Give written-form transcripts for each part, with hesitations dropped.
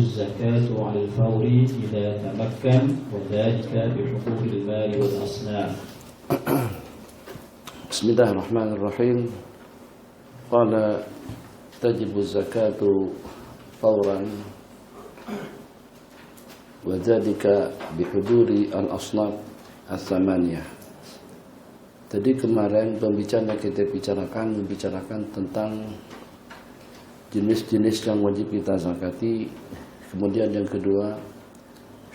الزكاة على الفور إذا تمكن وذلك بحقوق المال والأصناف. بسم الله الرحمن الرحيم. قال تجب الزكاة فورا وذلك بحضور الأصناف الثمانية. Tadi kemarin pembicaraan kita membicarakan tentang jenis-jenis yang wajib kita zakati. Kemudian yang kedua,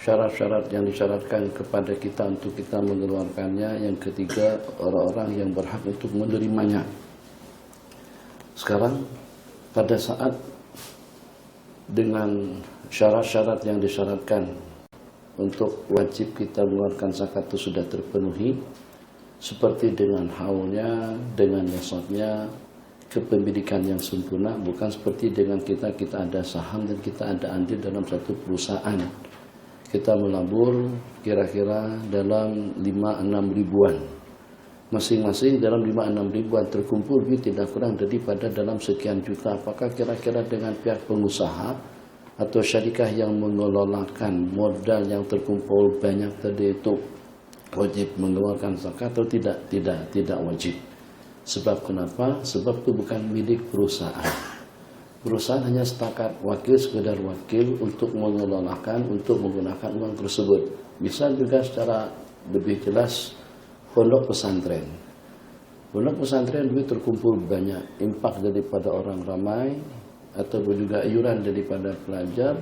syarat-syarat yang disyaratkan kepada kita untuk kita mengeluarkannya. Yang ketiga, orang-orang yang berhak untuk menerimanya. Sekarang pada saat dengan syarat-syarat yang disyaratkan untuk wajib kita mengeluarkan zakat itu sudah terpenuhi, seperti dengan haulnya, dengan nisabnya, kepemilikan yang sempurna, bukan seperti dengan kita ada saham dan kita ada andil dalam satu perusahaan. Kita melabur kira-kira dalam 5-6 ribuan. Masing-masing dalam 5-6 ribuan terkumpul duit tidak kurang daripada dalam sekian juta. Apakah kira-kira dengan pihak pengusaha atau syarikah yang mengelolakan modal yang terkumpul banyak tadi itu wajib mengeluarkan zakat atau tidak? Tidak wajib. Sebab kenapa? Sebab itu bukan milik perusahaan. Perusahaan hanya setakat wakil, sekedar wakil untuk mengelolakan, untuk menggunakan uang tersebut. Bisa juga secara lebih jelas pondok pesantren. Pondok pesantren duit terkumpul banyak, impak daripada orang ramai atau juga iuran daripada pelajar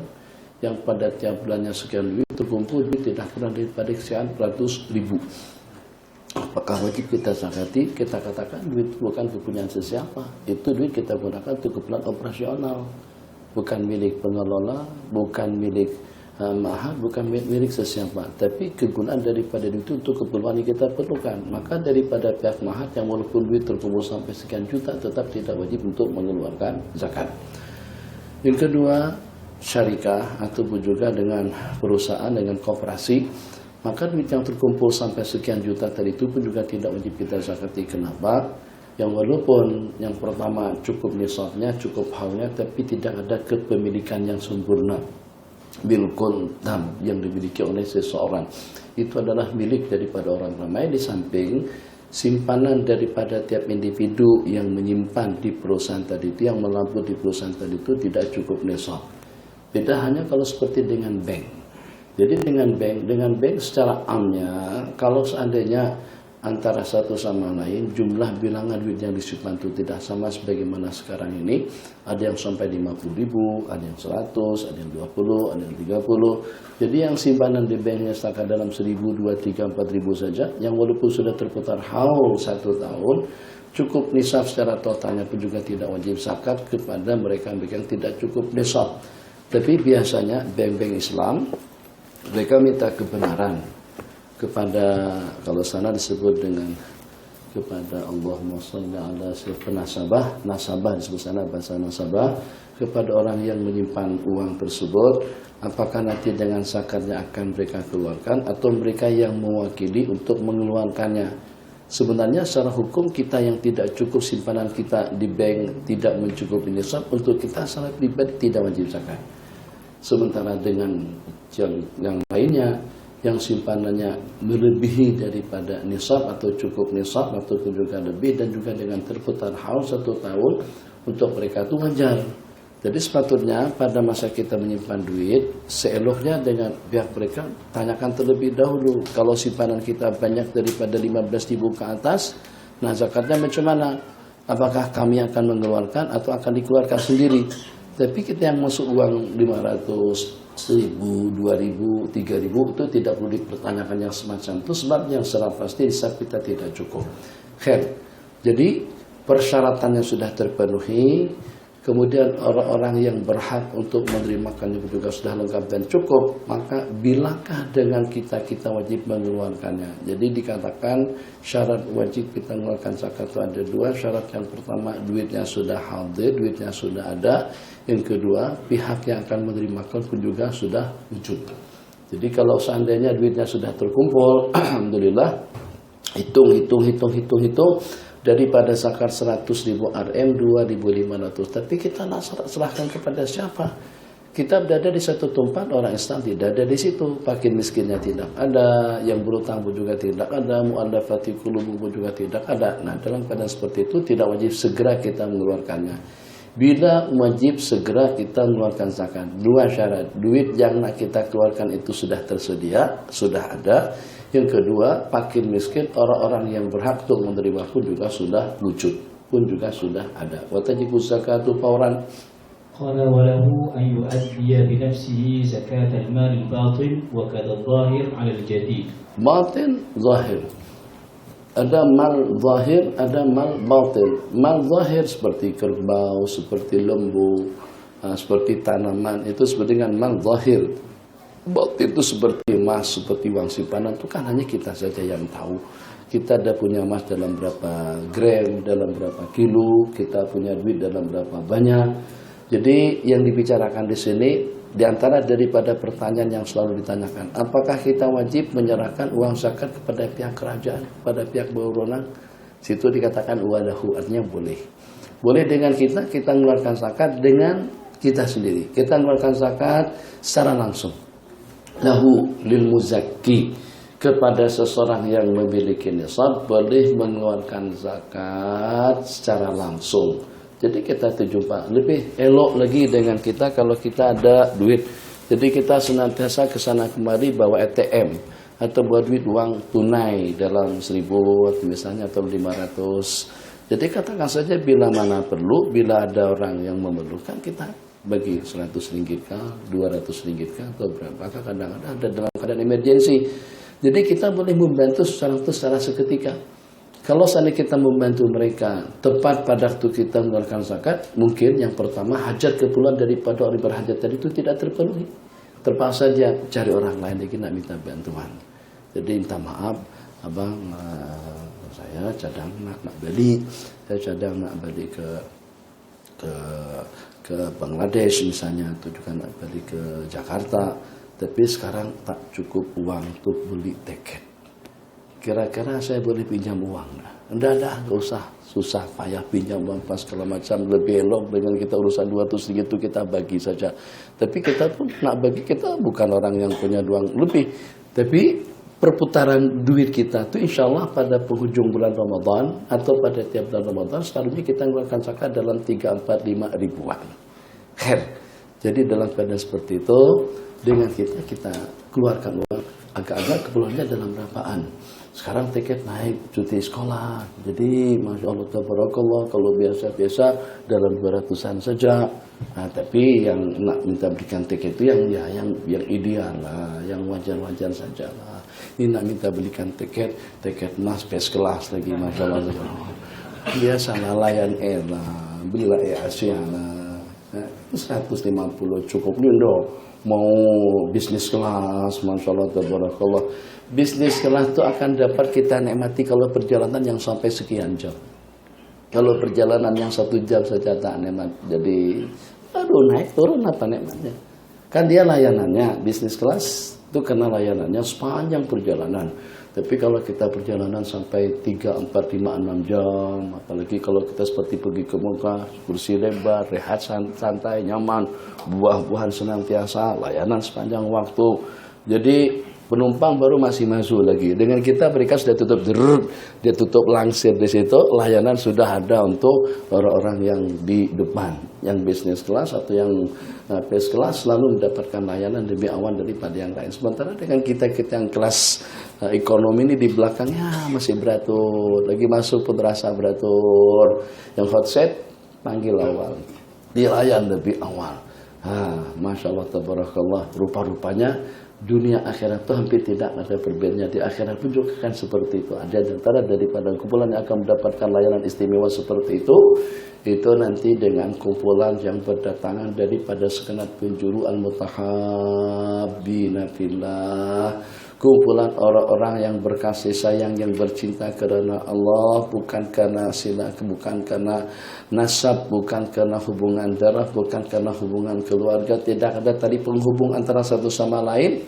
yang pada tiap bulannya sekian duit terkumpul duit tidak kurang daripada sekian ratus ribu. Apakah wajib kita zakati? Kita katakan duit bukan kepunyaan sesiapa. Itu duit kita gunakan untuk keperluan operasional, bukan milik pengelola, bukan milik mahat, bukan milik sesiapa. Tapi kegunaan daripada duit itu untuk keperluan yang kita perlukan. Maka daripada pihak mahat yang walaupun duit terkumpul sampai sekian juta tetap tidak wajib untuk mengeluarkan zakat. Yang kedua, syarikah ataupun juga dengan perusahaan, dengan koperasi, maka duit yang terkumpul sampai sekian juta tadi itu pun juga tidak wajib kita zakati. Kenapa? Yang walaupun yang pertama cukup nisabnya, cukup haulnya, tapi tidak ada kepemilikan yang sempurna. Bilkul dam yang dimiliki oleh seseorang itu adalah milik daripada orang ramai, di samping simpanan daripada tiap individu yang menyimpan di perusahaan tadi itu, yang melabur di perusahaan tadi itu tidak cukup nisab. Beda hanya kalau seperti dengan bank. Jadi dengan bank secara amnya, kalau seandainya antara satu sama lain jumlah bilangan duit yang disimpan itu tidak sama sebagaimana sekarang ini, ada yang sampai 50 ribu, ada yang 100, ada yang 20, ada yang 30. Jadi yang simpanan di banknya setakat dalam 1.000, 2, 3, 4 ribu saja, yang walaupun sudah terputar haul 1 tahun, cukup nisab secara totalnya pun juga tidak wajib zakat kepada mereka yang tidak cukup nisab. Tapi biasanya bank-bank Islam mereka minta kebenaran kepada, kalau sana disebut dengan kepada Allahumma shalli ala nasabah, nasabah disebut sana bahasa nasabah, kepada orang yang menyimpan uang tersebut, apakah nanti dengan zakatnya akan mereka keluarkan atau mereka yang mewakili untuk mengeluarkannya. Sebenarnya secara hukum kita yang tidak cukup simpanan kita di bank tidak mencukupi nisab, untuk kita secara pribadi tidak wajib zakat. Sementara dengan yang lainnya yang simpanannya melebihi daripada nisab atau cukup nisab atau juga lebih, dan juga dengan terputar haul 1 tahun, untuk mereka itu wajar. Jadi sepatutnya pada masa kita menyimpan duit, seeloknya dengan pihak mereka tanyakan terlebih dahulu. Kalau simpanan kita banyak daripada 15.000 ke atas, nah zakatnya macam mana? Apakah kami akan mengeluarkan atau akan dikeluarkan sendiri? Tapi kita yang masuk uang 500, 1.000, 2.000, 3.000 itu tidak perlu dipertanyakan yang semacam itu, sebab yang secara pasti hisab kita tidak cukup. Jadi persyaratannya sudah terpenuhi, kemudian orang-orang yang berhak untuk menerimakannya juga sudah lengkap dan cukup, maka bilakah dengan kita wajib mengeluarkannya. Jadi dikatakan syarat wajib kita mengeluarkan zakat itu ada 2. Syarat yang pertama, duitnya sudah hadir, duitnya sudah ada. Yang kedua, pihak yang akan menerimakan pun juga sudah wujud. Jadi kalau seandainya duitnya sudah terkumpul, alhamdulillah, hitung daripada zakat 100.000 RM 2.500. Tapi kita serahkan kepada siapa? kita berada di satu tempat, orang Islam tidak ada di situ, fakir miskinnya tidak ada, yang berutang pun juga tidak ada, mu'allafati qulubuhum pun juga tidak ada. Nah, dalam keadaan seperti itu tidak wajib segera kita mengeluarkannya. Bila wajib segera kita mengeluarkan zakat, dua syarat: duit yang nak kita keluarkan itu sudah tersedia, sudah ada. Yang kedua, fakir miskin, orang-orang yang berhak untuk menerima pun juga sudah wujud, pun juga sudah ada. Wa tajibu zakatu fawran. قال وله أن يؤدي بنفسه زكاة المال الباطن وكذا الظاهر على الجديد. Batin, zahir. Ada mal zahir, ada mal batin. Mal zahir seperti kerbau, seperti lembu, seperti tanaman, itu seperti dengan mal zahir. Batin itu seperti emas, seperti uang simpanan, itu kan hanya kita saja yang tahu. Kita ada punya emas dalam berapa gram, dalam berapa kilo, kita punya duit dalam berapa banyak. Jadi yang dibicarakan di sini diantara daripada pertanyaan yang selalu ditanyakan, apakah kita wajib menyerahkan uang zakat kepada pihak kerajaan, kepada pihak berwenang? Situ dikatakan walahu, artinya boleh. Boleh dengan kita mengeluarkan zakat dengan kita sendiri. Kita mengeluarkan zakat secara langsung. Lahu lil muzakki, kepada seseorang yang memiliki nisab boleh mengeluarkan zakat secara langsung. Jadi kita jumpa lebih elok lagi dengan kita kalau kita ada duit. Jadi kita senantiasa ke sana kemari bawa ATM atau buat duit uang tunai dalam 1.000 misalnya atau 500. Jadi katakan saja bila mana perlu, bila ada orang yang memerlukan, kita bagi 100 ringgit kah, 200 ringgit kah, atau berapa. Kadang-kadang ada dalam keadaan emergensi. Jadi kita boleh membantu secara seketika. Kalau seandainya kita membantu mereka tepat pada waktu kita mengeluarkan zakat, mungkin yang pertama hajat keperluan daripada orang berhajat tadi itu tidak terpenuhi. Terpaksa dia cari orang lain lagi nak minta bantuan. Jadi minta maaf, abang, saya cadang nak beli, saya cadang nak beli ke Bangladesh misalnya, atau juga nak beli ke Jakarta, tapi sekarang tak cukup uang untuk beli tiket. Kira-kira saya boleh pinjam uang? Enggak, enggak usah susah payah pinjam uang pas segala macam. Lebih elok dengan kita urusan 200 ringgit itu kita bagi saja. Tapi kita pun nak bagi, kita bukan orang yang punya uang lebih. Tapi perputaran duit kita itu insya Allah pada penghujung bulan Ramadan atau pada tiap bulan Ramadan selalunya kita mengeluarkan zakat dalam 3, 4, 5 ribuan. Jadi dalam keadaan seperti itu, dengan kita keluarkan uang agak-agak keperluannya dalam berapaan. Sekarang tiket naik, cuti sekolah. Jadi Masya Allah, tabarakallah, kalau biasa-biasa dalam 200-an saja. Nah, tapi yang nak minta berikan tiket itu yang ideal lah, yang wajar-wajar saja lah. Ini nak minta belikan tiket emas first class lagi, Masya Allah. Biasa lah, Lion Air lah, belilah Air Asia lah. 150 cukup lindo. Mau bisnis kelas, Masya Allah, tabarakallah. Bisnis kelas itu akan dapat kita nikmati kalau perjalanan yang sampai sekian jam. Kalau perjalanan yang 1 jam saja tak nikmat. Jadi, aduh, naik turun apa nikmatnya? Kan dia layanannya, bisnis kelas itu kena layanannya sepanjang perjalanan. Tapi kalau kita perjalanan sampai 3, 4, 5, 6 jam, apalagi kalau kita seperti pergi ke Mekah, kursi lebar, rehat santai, nyaman, buah-buahan senantiasa, layanan sepanjang waktu. Jadi penumpang baru masih masuk lagi. Dengan kita mereka sudah tutup dia tutup langsir di situ. Layanan sudah ada untuk orang-orang yang di depan, yang bisnis kelas atau yang first class selalu mendapatkan layanan lebih awal daripada yang lain. Sementara dengan kita yang kelas ekonomi ini di belakangnya masih beratur, lagi masuk pun terasa beratur. Yang hot set panggil awal, dilayan lebih awal. Masya Allah, tabarakallah. Rupa-rupanya dunia akhirat itu hampir tidak ada perbedaannya. Di akhirat pun juga kan seperti itu. Ada antara daripada kumpulan yang akan mendapatkan layanan istimewa seperti itu nanti dengan kumpulan yang berdatangan daripada segenap penjuru al-mutahabbina fillah, kumpulan orang-orang yang berkasih sayang, yang bercinta karena Allah, bukan karena sila, bukan karena nasab, bukan karena hubungan darah, bukan karena hubungan keluarga. Tidak ada tadi penghubung antara satu sama lain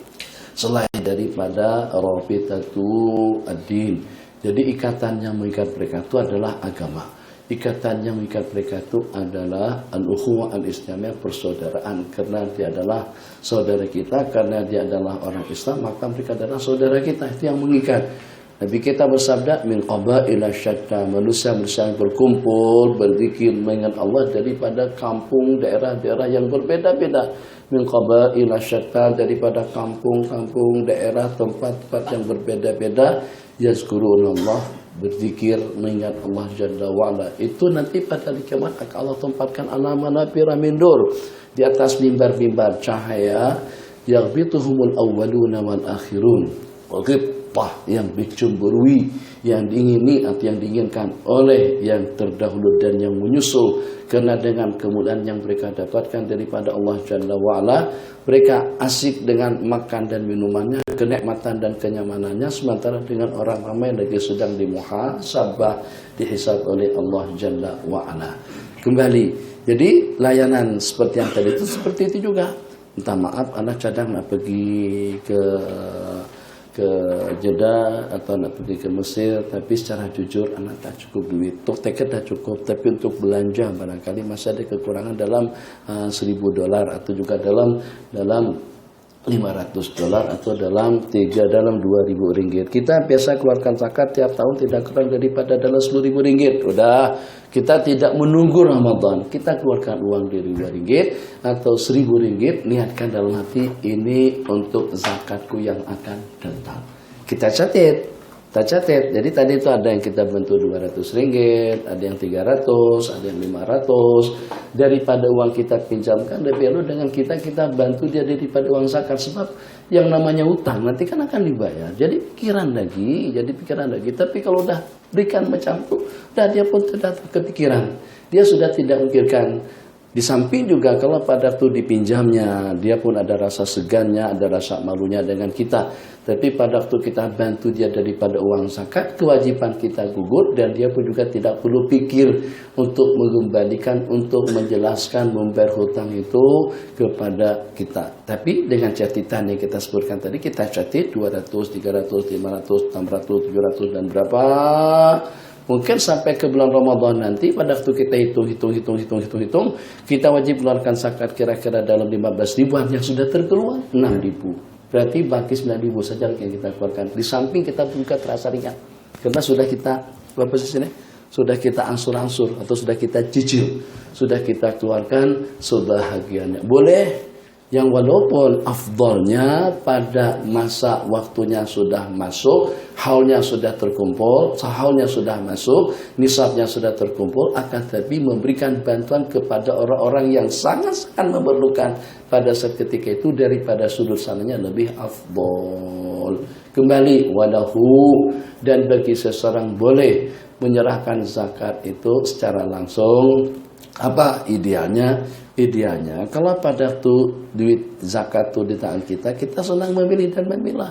selain daripada rabitatu ad-din. Jadi ikatan yang mengikat mereka itu adalah agama. ikatan yang mengikat mereka itu adalah al-ukhuwah al-islamiyah, persaudaraan. Karena dia adalah saudara kita, karena dia adalah orang Islam, maka mereka adalah saudara kita. Itu yang mengikat. Nabi kita bersabda, min qabaila syatta, manusia yang berkumpul berzikir mengingat Allah daripada kampung, daerah-daerah yang berbeda-beda. Min qabaila syatta, daripada kampung-kampung, daerah, tempat-tempat yang berbeda-beda. Yazkurunallah, berzikir mengingat Allah Jalla wa'ala. Itu nanti pada hari kiamat akan Allah tempatkan ala manabira min nur, di atas mimbar-mimbar cahaya, yaghbituhumul awwaluna wal akhirun. Ghibtah, yang dicemburui, yang diingini atau yang diinginkan oleh yang terdahulu dan yang menyusul. Karena dengan kemuliaan yang mereka dapatkan daripada Allah Jalla wa'ala, mereka asik dengan makan dan minumannya, kenikmatan dan kenyamanannya, sementara dengan orang ramai lagi sedang dimuhasabah, dihisab oleh Allah Jalla wa'ala. Kembali, jadi layanan seperti yang tadi itu seperti itu juga. Minta maaf, anak cadang nak pergi ke Jeddah atau nak pergi ke Mesir, tapi secara jujur anak tak cukup duit. Untuk tiket dah cukup, tapi untuk belanja barangkali masih ada kekurangan dalam $1,000 atau juga dalam $500 atau dalam $2,000. Kita biasa keluarkan zakat tiap tahun tidak kurang daripada dalam $10,000. Udah, kita tidak menunggu Ramadan, kita keluarkan uang dari $2 atau $1,000, niatkan dalam hati, ini untuk zakatku yang akan datang. Kita catat. Jadi tadi itu ada yang kita bantu $200, ada yang 300, ada yang 500. Daripada uang kita pinjamkan, lebih lalu dengan kita bantu dia daripada uang zakat. Sebab yang namanya utang nanti kan akan dibayar. Jadi pikiran lagi. Tapi kalau udah berikan macam itu, dia pun tidak kepikiran. Dia sudah tidak memikirkan. Di samping juga kalau pada waktu dipinjamnya, dia pun ada rasa segannya, ada rasa malunya dengan kita. Tapi pada waktu kita bantu dia daripada uang zakat, kewajiban kita gugur, dan dia pun juga tidak perlu pikir untuk mengembalikan, untuk menjelaskan, membayar hutang itu kepada kita. Tapi dengan catatan yang kita sebutkan tadi, kita catat 200, 300, 500, 600, 700 dan berapa. Mungkin sampai ke bulan Ramadan nanti, pada waktu kita hitung, kita wajib keluarkan zakat kira-kira dalam 15 ribuan yang sudah terkeluar 6.000. Berarti baki 9.000 saja yang kita keluarkan. Di samping kita juga terasa ringan. Karena sudah kita, sudah kita angsur-angsur atau sudah kita cicil, sudah kita keluarkan sebahagiannya. Boleh yang walaupun afdalnya pada masa waktunya sudah masuk, haulnya sudah terkumpul, sahaulnya sudah masuk, nisabnya sudah terkumpul, akan tapi memberikan bantuan kepada orang-orang yang sangat-sangat memerlukan pada saat ketika itu, daripada sudut sananya lebih afdal. Kembali, walahu, dan bagi seseorang boleh menyerahkan zakat itu secara langsung. Apa idealnya? Idealnya kalau pada waktu duit zakat itu di tangan kita senang memilih dan memilah.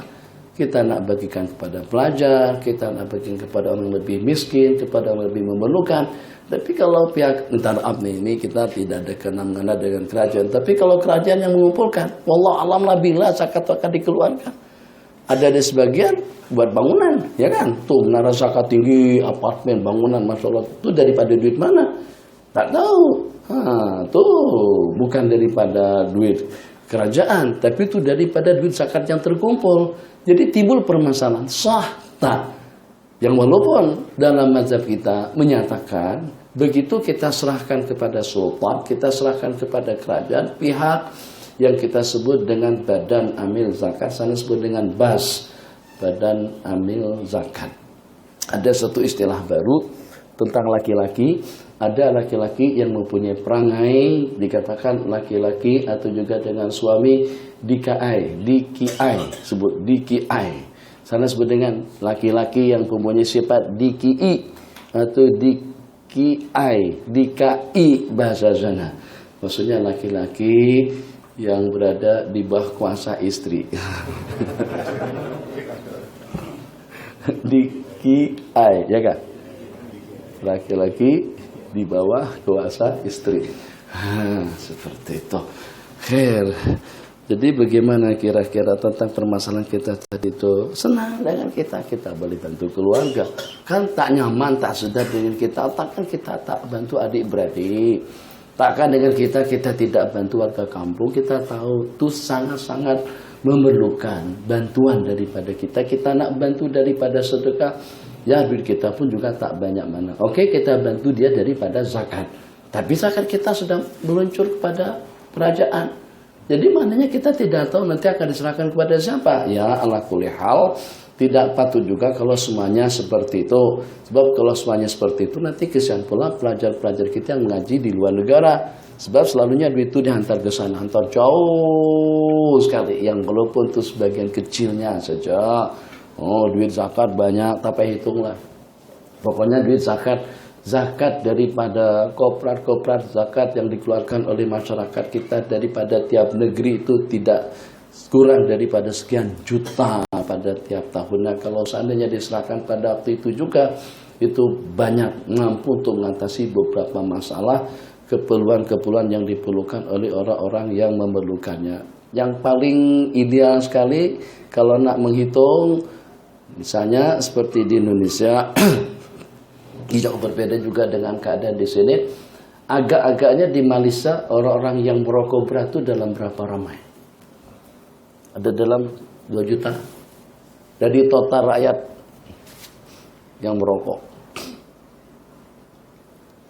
Kita nak bagikan kepada pelajar, kita nak bagikan kepada orang lebih miskin, kepada orang lebih memerlukan. Tapi kalau pihak, minta maaf nih, ini kita tidak ada kenang-kenang dengan kerajaan. Tapi kalau kerajaan yang mengumpulkan, wallah alam lah bila zakat itu akan dikeluarkan. Ada di sebagian buat bangunan, ya kan? Tuh menara zakat tinggi, apartemen, bangunan, masya Allah. Itu daripada duit mana? Tak tahu. Tuh bukan daripada duit kerajaan, tapi itu daripada duit zakat yang terkumpul. Jadi timbul permasalahan sah tak, yang walaupun dalam mazhab kita menyatakan begitu kita serahkan kepada sultan, kita serahkan kepada kerajaan, pihak yang kita sebut dengan badan amil zakat, sana sebut dengan BAS, badan amil zakat. Ada satu istilah baru tentang laki-laki. Ada laki-laki yang mempunyai perangai, dikatakan laki-laki atau juga dengan suami dikiai, sebut dikiai. Sana sebut dengan laki-laki yang mempunyai sifat dikii atau dikai bahasa sana. Maksudnya laki-laki yang berada di bawah kuasa istri. Dikiai, ya kan? Laki-laki di bawah kuasa istri. Seperti itu. Khair. Jadi bagaimana kira-kira tentang permasalahan kita tadi itu? Senang dengan kita boleh bantu keluarga. Kan tak nyaman, tak sedap dengan kita, takkan kita tak bantu adik-beradik. Takkan dengan kita tidak bantu warga kampung. Kita tahu itu sangat-sangat memerlukan bantuan daripada kita. Kita nak bantu daripada sedekah, ya duit kita pun juga tak banyak mana. Oke, kita bantu dia daripada zakat. Tapi zakat kita sudah meluncur kepada kerajaan. Jadi maknanya kita tidak tahu nanti akan diserahkan kepada siapa. Ya ala kulli hal, tidak patut juga kalau semuanya seperti itu. Sebab kalau semuanya seperti itu nanti kesian pula pelajar-pelajar kita yang mengaji di luar negara. Sebab selalunya duit itu dihantar ke sana, hantar jauh sekali. Yang walaupun itu sebagian kecilnya saja. Oh, duit zakat banyak, tapi hitunglah. Pokoknya duit zakat daripada koprat zakat yang dikeluarkan oleh masyarakat kita daripada tiap negeri itu tidak kurang daripada sekian juta pada tiap tahunnya. Kalau seandainya diserahkan pada waktu itu juga, itu banyak mampu untuk mengatasi beberapa masalah, keperluan-keperluan yang diperlukan oleh orang-orang yang memerlukannya. Yang paling ideal sekali kalau nak menghitung, misalnya seperti di Indonesia, jauh berbeda juga dengan keadaan di sini. Agak-agaknya di Malaysia orang-orang yang merokok berat itu dalam berapa ramai? Ada dalam 2 juta. Dari total rakyat yang merokok.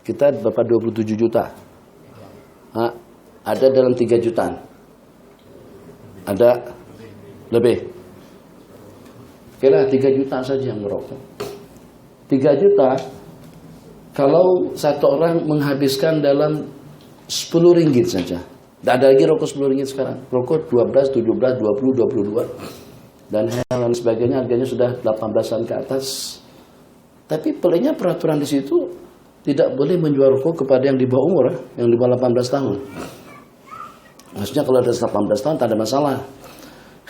Kita berapa 27 juta. Ada dalam 3 jutaan. Ada lebih. Kira 3 juta saja yang merokok. 3 juta. Kalau satu orang menghabiskan dalam 10 ringgit saja. Tidak ada lagi rokok 10 ringgit sekarang. Rokok 12, 17, 20, 22. Dan hal lain sebagainya harganya sudah 18-an ke atas. Tapi peliknya peraturan di situ tidak boleh menjual rokok kepada yang di bawah umur, yang di bawah 18 tahun. Maksudnya kalau ada 18 tahun tak ada masalah.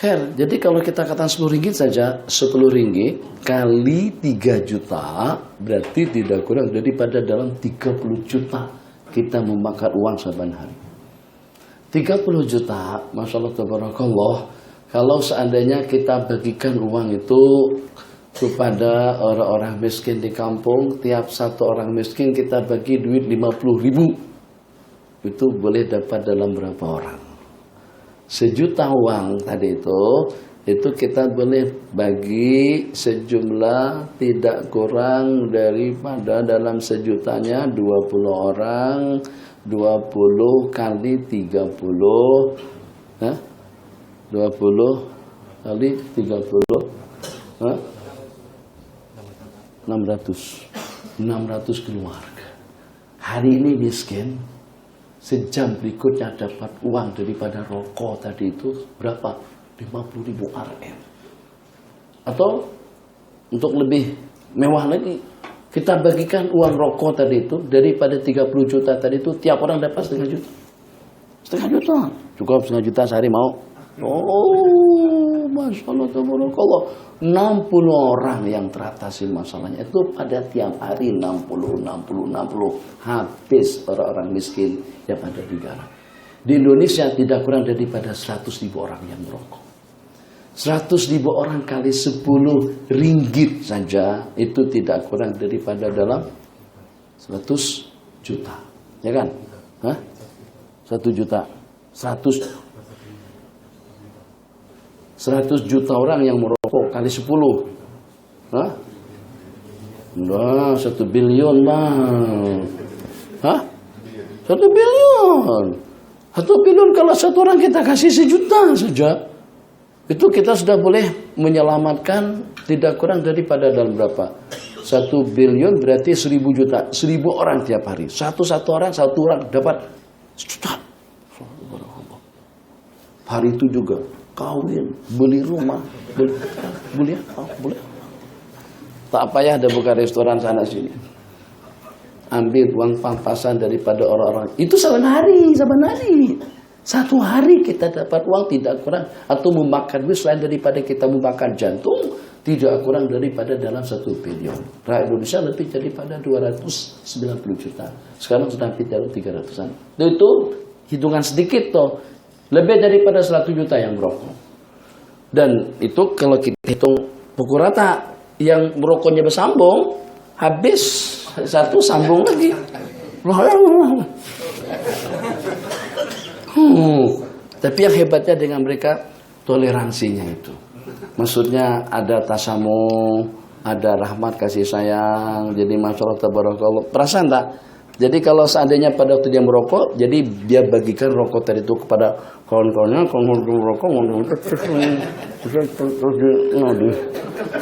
Jadi kalau kita katakan 10 ringgit saja, 10 ringgit kali 3 juta berarti tidak kurang daripada dalam 30 juta kita memakan uang saban hari. 30 juta, Masya Allah tabarakallah, kalau seandainya kita bagikan uang itu kepada orang-orang miskin di kampung, tiap satu orang miskin kita bagi duit 50.000, itu boleh dapat dalam berapa orang? 1 juta uang tadi itu kita boleh bagi sejumlah tidak kurang daripada dalam 1 jutanya 20 orang, 20 kali 30, 20 kali 30, 600 keluarga. Hari ini miskin, sejam berikutnya dapat uang daripada rokok tadi itu berapa? 50.000 RM. Atau untuk lebih mewah lagi, kita bagikan uang rokok tadi itu daripada 30 juta tadi itu, tiap orang dapat 0,5 juta. 0,5 juta. Cukup 0,5 juta sehari mau? Oh, Masya Allah tabarakallah. 60 orang yang teratasi masalahnya itu pada tiap hari 60 habis orang-orang miskin yang ada di negara. Di Indonesia tidak kurang daripada 100.000 orang yang merokok. 100.000 orang kali 10 ringgit saja itu tidak kurang daripada dalam 100 juta. Ya kan? 1 juta. 100 juta orang yang merokok kali 10. Nah, 1 bilion bang. 1 bilion. 1 bilion kalau satu orang kita kasih 1 juta saja, itu kita sudah boleh menyelamatkan tidak kurang daripada dalam berapa? 1 bilion berarti 1.000 juta. 1.000 orang tiap hari. Satu orang dapat 1 juta. Hari itu juga kawin, beli rumah, beli apa, boleh. Tak payah ada buka restoran sana sini. Ambil uang pampasan daripada orang-orang. Itu saban hari. 1 hari kita dapat uang tidak kurang, atau memakan duit selain daripada kita memakan jantung, tidak kurang daripada dalam 1 bilion. Rakyat Indonesia lebih daripada 290 juta. Sekarang sudah hampir dalam 300-an. Itu hitungan sedikit toh. Lebih daripada 100 juta yang merokok. Dan itu kalau kita hitung pukul rata, yang merokoknya bersambung, habis satu sambung lagi. Tapi yang hebatnya dengan mereka toleransinya itu. Maksudnya ada tasamu, ada rahmat kasih sayang. Jadi masyaallah tabarakallah. Perasaan tak? Jadi kalau seandainya pada waktu dia merokok, jadi dia bagikan rokok tadi itu kepada kawan-kawannya, kawan merokok,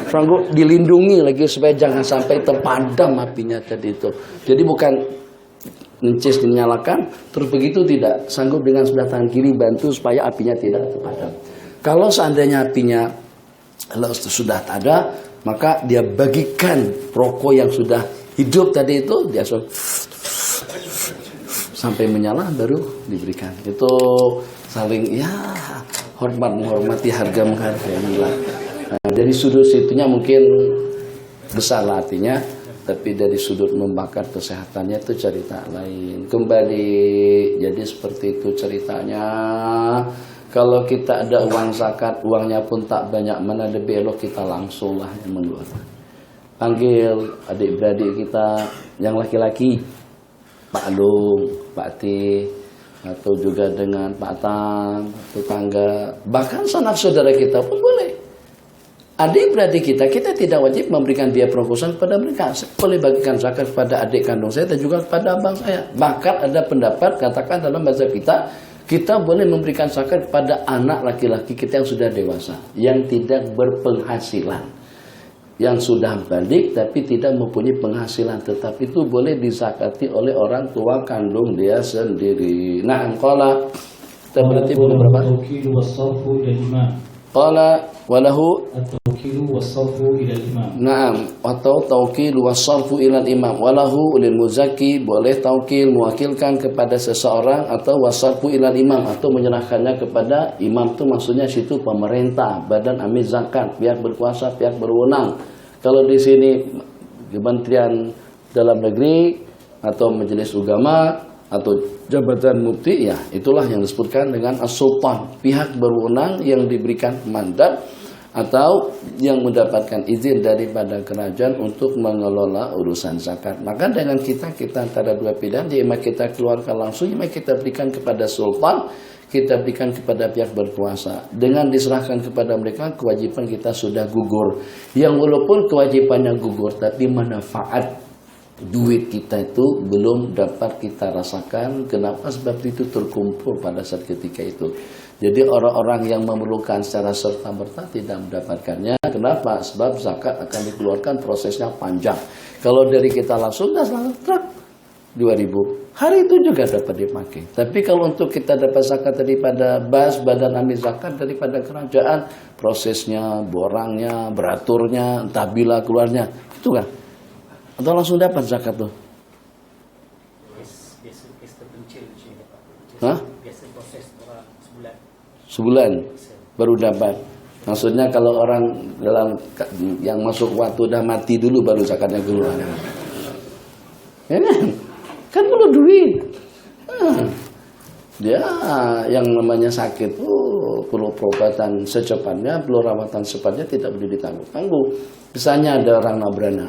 sanggup dilindungi lagi supaya jangan sampai terpadam apinya tadi itu. Jadi bukan ncis dinyalakan, terus begitu tidak, sanggup dengan sebelah tangan kiri bantu supaya apinya tidak terpadam. Kalau seandainya apinya sudah ada, maka dia bagikan rokok yang sudah hidup tadi itu, dia sampai menyala baru diberikan. Itu saling ya hormat menghormati, harga menghargai lah. Nah, dari sudut situnya mungkin besar lah artinya, tapi dari sudut membakar kesehatannya itu cerita lain. Kembali jadi seperti itu ceritanya. Kalau kita ada uang zakat, uangnya pun tak banyak, mana lebih elok kita langsung lah yang mengeluarkan. Panggil adik-beradik kita yang laki-laki, Pak Alung, Pak T, atau juga dengan Pak Tang, tetangga, bahkan sanak saudara kita pun boleh. Adik-beradik kita tidak wajib memberikan biaya proposal kepada mereka. Saya boleh bagikan zakat kepada adik kandung saya dan juga kepada abang saya. Bahkan ada pendapat, katakan dalam bahasa kita boleh memberikan zakat kepada anak laki-laki kita yang sudah dewasa, yang tidak berpenghasilan, yang sudah balik tapi tidak mempunyai penghasilan, tetapi itu boleh dizakati oleh orang tua kandung dia sendiri. Nah, qala kita berarti berapa? At-tawkilu was-sarfu ila al-imam. Qala walahu at-tawkilu was-sarfu ila al-imam. Naam, atau tawkil was-sarfu ila al-imam. Walahu lil muzakki, boleh tawkil mewakilkan kepada seseorang, atau was-sarfu ila al-imam, atau menyerahkannya kepada imam. Itu maksudnya situ pemerintah, badan amil zakat, pihak berkuasa, pihak berwenang. Kalau di sini Kementerian Dalam Negeri atau Majelis Ulama atau jabatan mufti, ya itulah yang disebutkan dengan as-sultan, pihak berwenang yang diberikan mandat atau yang mendapatkan izin daripada kerajaan untuk mengelola urusan zakat. Maka dengan kita antara dua pilihan, ya kita keluarkan langsung, ya kita berikan kepada sultan, kita berikan kepada pihak berkuasa. Dengan diserahkan kepada mereka, kewajiban kita sudah gugur. Yang walaupun kewajibannya gugur, tapi manfaat duit kita itu belum dapat kita rasakan. Kenapa? Sebab itu terkumpul pada saat ketika itu. Jadi orang-orang yang memerlukan secara serta-merta tidak mendapatkannya. Kenapa? Sebab zakat akan dikeluarkan, prosesnya panjang. Kalau dari kita langsung, langsung 2.000 hari itu juga dapat dipakai. Tapi kalau untuk kita dapat zakat daripada badan amil zakat daripada kerajaan, prosesnya, borangnya, beraturnya, entah bila keluarnya, itu kan? Atau langsung dapat zakat tuh? Hah? Sebulan baru dapat. Maksudnya kalau orang dalam yang masuk waktu udah mati dulu baru zakatnya keluar. Ya kan perlu duit. Dia yang namanya sakit perlu perobatan secepatnya, perlu rawatan secepatnya, tidak boleh ditangguh-tangguh. Misalnya ada orang nabrana,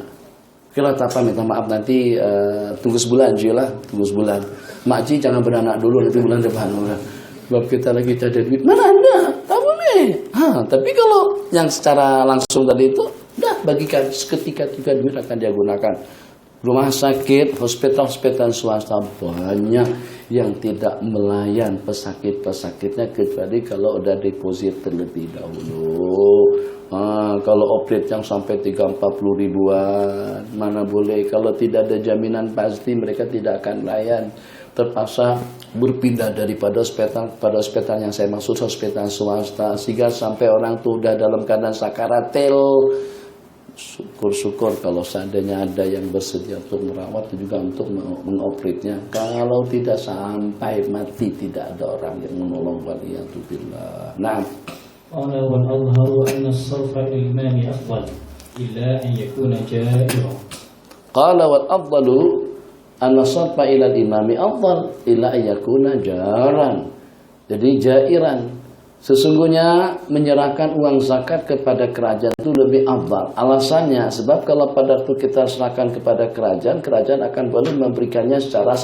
kalau apa minta maaf nanti tunggu sebulan aja lah, tunggu sebulan. Makci jangan beranak dulu, nanti bulan depan. Sebab kita lagi ada duit, mana ada, tak boleh. Tapi kalau yang secara langsung tadi itu, dah bagikan seketika juga duit akan dia gunakan. Rumah sakit, hospital swasta banyak yang tidak melayan pesakit-pesakitnya kecuali kalau udah deposit terlebih dahulu. Kalau operate yang sampai 30-40 ribuan, mana boleh. Kalau tidak ada jaminan pasti mereka tidak akan layan. Terpaksa berpindah daripada hospital pada hospital yang saya maksud hospital swasta, sehingga sampai orang tuh udah dalam keadaan sakaratil. Syukur-syukur kalau seandainya ada yang bersedia untuk merawat juga untuk mengoperatnya. Kalau tidak sampai mati tidak ada orang yang menolong, waliyadzubillah. Nah, قال والأظهر أن الصرف إلى الإمام أفضل إلا أن يكون جائرا. قال والأفضل أن الصرف إلى الإمام أفضل إلا أن يكون جارا. Jadi jairan. Sesungguhnya menyerahkan uang zakat kepada kerajaan itu lebih afdal. Alasannya sebab kalau pada waktu kita serahkan kepada kerajaan, kerajaan akan boleh memberikannya secara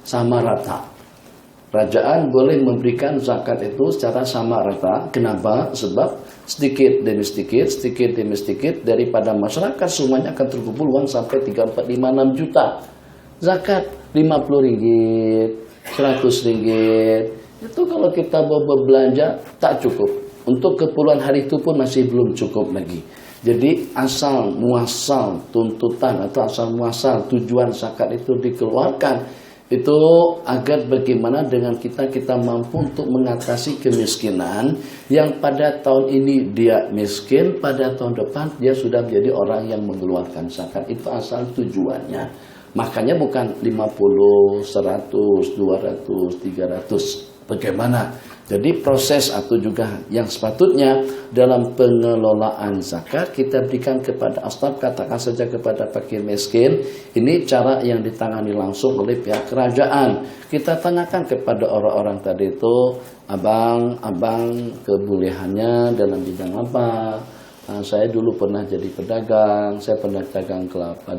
sama rata. Kerajaan boleh memberikan zakat itu secara sama rata. Kenapa? Sebab sedikit demi sedikit daripada masyarakat semuanya akan terkumpul uang sampai 3, 4, 5, 6 juta. Zakat 50 ringgit, 100 ringgit. Itu kalau kita mau berbelanja tak cukup. Untuk keperluan hari itu pun masih belum cukup lagi. Jadi asal muasal tuntutan atau asal muasal tujuan zakat itu dikeluarkan itu agar bagaimana dengan kita mampu untuk mengatasi kemiskinan yang pada tahun ini dia miskin, pada tahun depan dia sudah menjadi orang yang mengeluarkan zakat. Itu asal tujuannya. Makanya bukan 50, 100, 200, 300. Bagaimana? Jadi proses atau juga yang sepatutnya dalam pengelolaan zakat kita berikan kepada asnaf, katakan saja kepada fakir miskin. Ini cara yang ditangani langsung oleh pihak kerajaan. Kita tanyakan kepada orang-orang tadi itu, abang kebolehannya dalam bidang apa? Saya dulu pernah jadi pedagang, saya pernah dagang kelapa,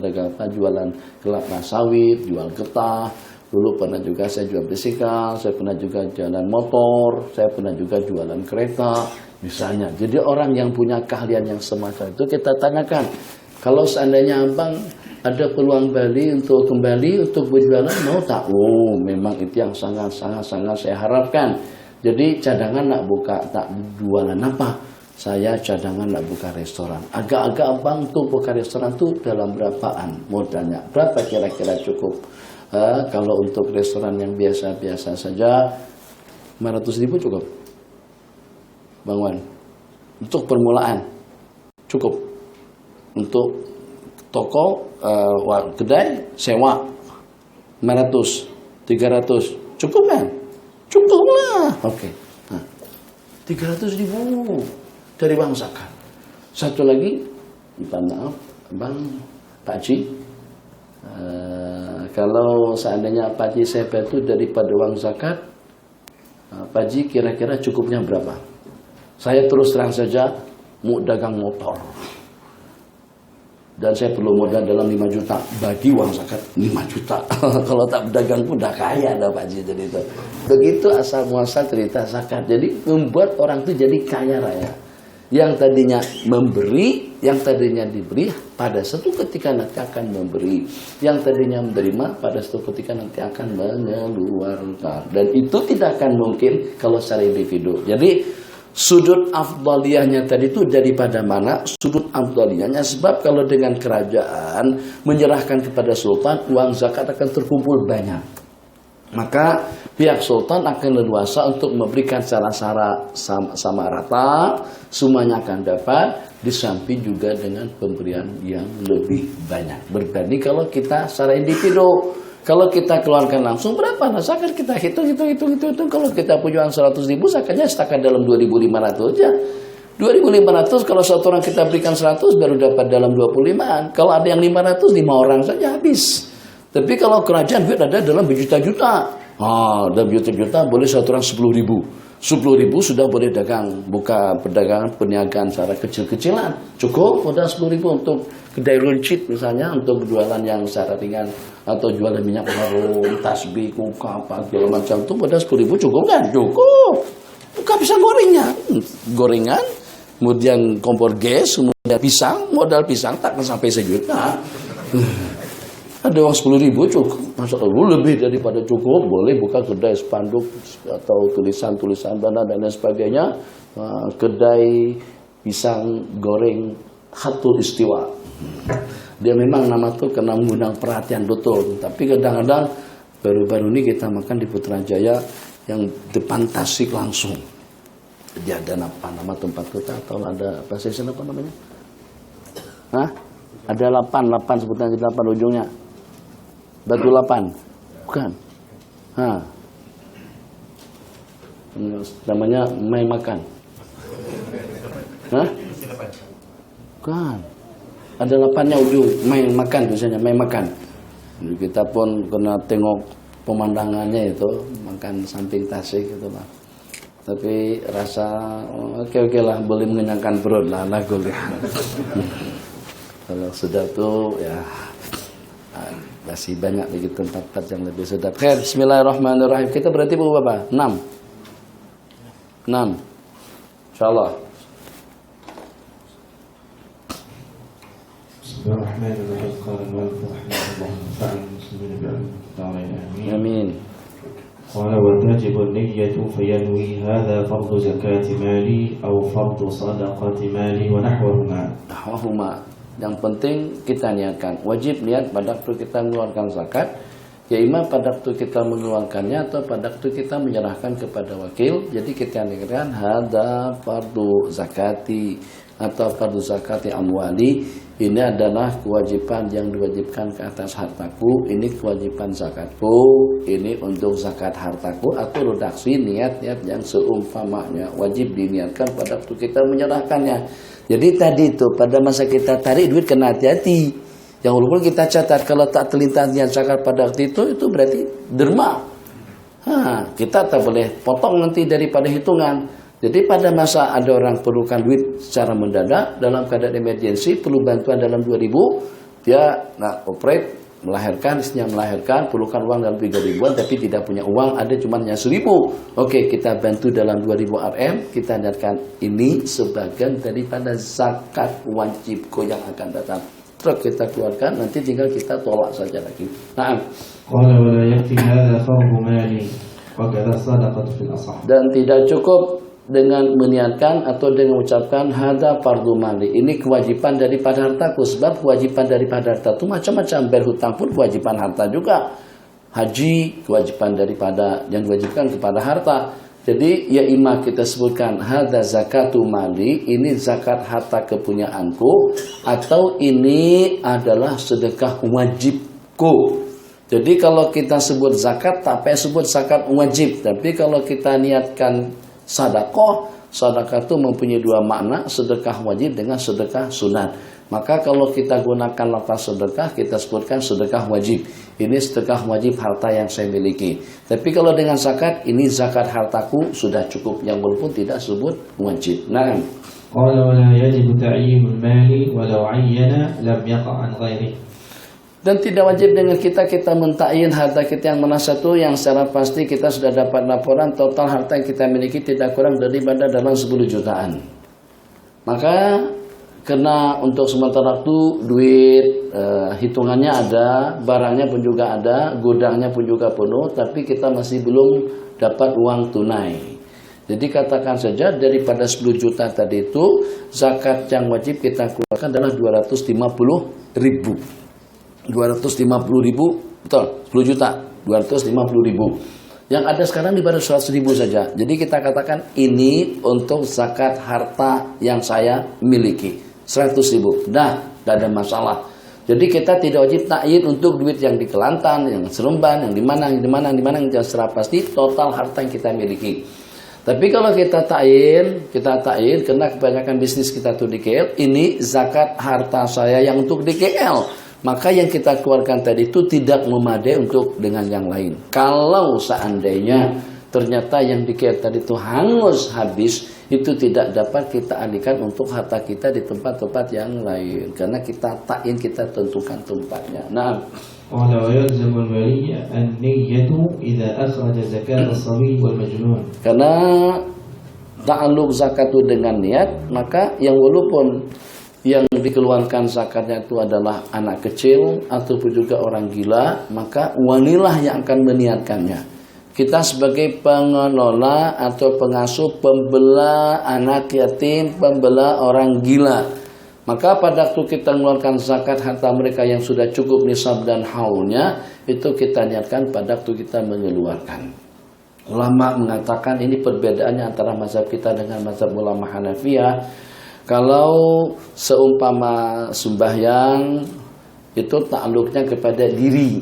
jualan kelapa sawit, jual getah. Dulu pernah juga saya jual bisikal, saya pernah juga jalan motor, saya pernah juga jualan kereta, misalnya. Jadi orang yang punya keahlian yang semacam itu kita tanyakan. Kalau seandainya abang ada peluang kembali untuk berjualan, mau tak? Oh, memang itu yang sangat saya harapkan. Jadi cadangan nak buka, tak jualan apa? Saya cadangan nak buka restoran. Agak-agak abang tuh buka restoran tuh dalam berapaan modalnya? Berapa kira-kira cukup? Kalau untuk restoran yang biasa-biasa saja 500.000 cukup, Bang Wan. Untuk permulaan cukup. Untuk toko kedai sewa 500, 300 cukup kan? Cukup lah. Oke. 300.000 dari uang zakat. Satu lagi, minta maaf, Bang Pak Haji. Kalau seandainya Pak Haji saya bantu daripada uang zakat, Pak Haji kira-kira cukupnya berapa? Saya terus terang saja mau dagang motor. Dan saya perlu modal dalam 5 juta. Bagi uang zakat 5 juta. Kalau tak berdagang pun dah kaya dah Pak Haji jadi itu. Begitu asal muasal cerita zakat. Jadi membuat orang itu jadi kaya raya. Yang tadinya memberi, yang tadinya diberi, pada suatu ketika nanti akan memberi. Yang tadinya menerima, pada suatu ketika nanti akan mengeluarkan. Dan itu tidak akan mungkin kalau secara individu. Jadi sudut afdaliyahnya tadi itu daripada mana? Sudut afdaliyahnya sebab kalau dengan kerajaan menyerahkan kepada sultan, uang zakat akan terkumpul banyak. Maka pihak sultan akan leluasa untuk memberikan secara sama rata, semuanya akan dapat, di samping juga dengan pemberian yang lebih banyak. Berbanding kalau kita secara individu, kalau kita keluarkan langsung berapa? Nah, zakat kita hitung. Kalau kita punya uang 100.000, zakatnya setakat dalam 2.500 aja. 2.500 kalau satu orang kita berikan 100 baru dapat dalam 25. Kalau ada yang 500, 5 orang saja habis. Tapi kalau kerajaan duit ada dalam berjuta-juta. Dalam juta-juta boleh satu orang 10.000. 10.000 sudah boleh buka perdagangan perniagaan secara kecil-kecilan. Cukup modal 10.000 untuk kedai runcit misalnya, untuk jualan yang secara ringan atau jualan minyak harum, tasbih, kuka, apa segala macam itu modal 10.000 cukup kan? Cukup. Buka pisang gorengan, kemudian kompor gas, kemudian pisang, modal pisang tak sampai 1 juta. Ada uang 10.000 cukup, Masya Allah, lebih daripada cukup. Boleh buka kedai spanduk atau tulisan-tulisan dan lain sebagainya. Kedai pisang goreng Khatul Istiwa. Dia memang nama itu karena mengundang perhatian betul. Tapi kadang-kadang baru-baru ini kita makan di Putrajaya yang depan Tasik langsung. Dia ada nama tempat kita atau ada apa namanya? Ada 8 sebutan jadi 8 ujungnya. Batu 8, bukan? Namanya Mai Makan. Bukan. Ada 8-nya ujung, Mai Makan biasanya, Mai Makan. Jadi kita pun kena tengok pemandangannya itu, makan samping Tasik gitu Pak. Tapi rasa oke lah, boleh mengenyangkan perut lah golek. Kalau sudah tuh ya masih banyak lagi tempat yang lebih sedap. Khair, bismillahirrahmanirrahim. Kita berarti berapa? 6. Insyaallah. Bismillahirrahmanirrahim. Qala al-mu'allif rahimahullah ta'ala muslimin bi'almin. Amin. قال وتجب النية فينوي هذا فرض زكاة مالي أو فرض صدقة مالي ونحوهما. Yang penting kita niatkan. Wajib niat pada waktu kita mengeluarkan zakat, ya imam pada waktu kita mengeluarkannya atau pada waktu kita menyerahkan kepada wakil. Jadi kita niatkan hada fardu zakati atau fardu zakati amwali. Ini adalah kewajiban yang diwajibkan ke atas hartaku. Ini kewajiban zakatku. Ini untuk zakat hartaku. Atau redaksi niat-niat yang seumpamanya wajib diniatkan pada waktu kita menyerahkannya. Jadi tadi itu pada masa kita tarik duit kena hati-hati. Yang walaupun kita catat kalau tak terlintas niat zakat pada waktu itu berarti derma. Kita tak boleh potong nanti daripada hitungan. Jadi pada masa ada orang perlukan duit secara mendadak dalam keadaan emergensi, perlu bantuan dalam 2.000, dia nak operate, melahirkan, istrinya melahirkan, perlukan uang dalam 3.000-an tapi tidak punya uang, ada cuma 1.000. Oke, kita bantu dalam 2.000 RM, kita niatkan ini sebagian daripada zakat wajibku yang akan datang. Terus kita keluarkan, nanti tinggal kita tolak saja lagi. Nah, qala wa la yakfi hadha fardhu mali wa kadha sadaqatu fil ashah. Dan tidak cukup dengan meniatkan atau dengan mengucapkan hada fardu mali. Ini kewajiban daripada hartaku. Sebab kewajiban daripada harta itu macam-macam. Berhutang pun kewajiban harta juga. Haji kewajiban daripada yang diwajibkan kepada harta. Jadi ya imam kita sebutkan hada zakatu mali, ini zakat harta kepunyaanku, atau ini adalah sedekah wajibku. Jadi kalau kita sebut zakat tak payah sebut zakat wajib. Tapi kalau kita niatkan sedekah itu mempunyai dua makna, sedekah wajib dengan sedekah sunat. Maka kalau kita gunakan lafaz sedekah, kita sebutkan sedekah wajib. Ini sedekah wajib harta yang saya miliki. Tapi kalau dengan zakat, ini zakat hartaku sudah cukup, yang walaupun tidak sebut wajib. Nah, qala wa la yajibu ta'yinul mali walau 'ayyana lam yaqa' an ghairihi. dan tidak wajib dengan kita mentakyin harta kita yang mana satu yang secara pasti kita sudah dapat laporan total harta yang kita miliki tidak kurang daripada dalam 10 jutaan. Maka karena untuk sementara waktu duit hitungannya ada, barangnya pun juga ada, gudangnya pun juga penuh, tapi kita masih belum dapat uang tunai. Jadi katakan saja daripada 10 juta tadi itu zakat yang wajib kita keluarkan adalah 250.000. 250.000, betul, 10 juta, 250.000. Yang ada sekarang di baru 100.000 saja. Jadi kita katakan ini untuk zakat harta yang saya miliki, 100.000. Tidak ada masalah. Jadi kita tidak wajib takyin untuk duit yang di Kelantan, yang Seremban, yang di mana, yang secara pasti total harta yang kita miliki. Tapi kalau kita takyin karena kebanyakan bisnis kita tuh di KL, ini zakat harta saya yang untuk di KL. Maka yang kita keluarkan tadi itu tidak memadai untuk dengan yang lain. Kalau seandainya ternyata yang di KL tadi itu hangus habis, itu tidak dapat kita alihkan untuk harta kita di tempat-tempat yang lain. Karena kita takyin, kita tentukan tempatnya. Nah, qala wa yalzamu al-wali an-niyyatu idza akhraja zakat as-sabi wal majnun. Karena ta'alluq zakat itu dengan niat, maka yang walaupun yang dikeluarkan zakatnya itu adalah anak kecil ataupun juga orang gila, maka walilah yang akan meniatkannya. Kita sebagai pengelola atau pengasuh, pembela anak yatim, pembela orang gila, maka pada waktu kita mengeluarkan zakat harta mereka yang sudah cukup nisab dan haulnya, itu kita niatkan pada waktu kita mengeluarkan. Ulama mengatakan ini perbedaannya antara mazhab kita dengan mazhab ulama Hanafiyah. Kalau seumpama sembahyang itu ta'alluqnya kepada diri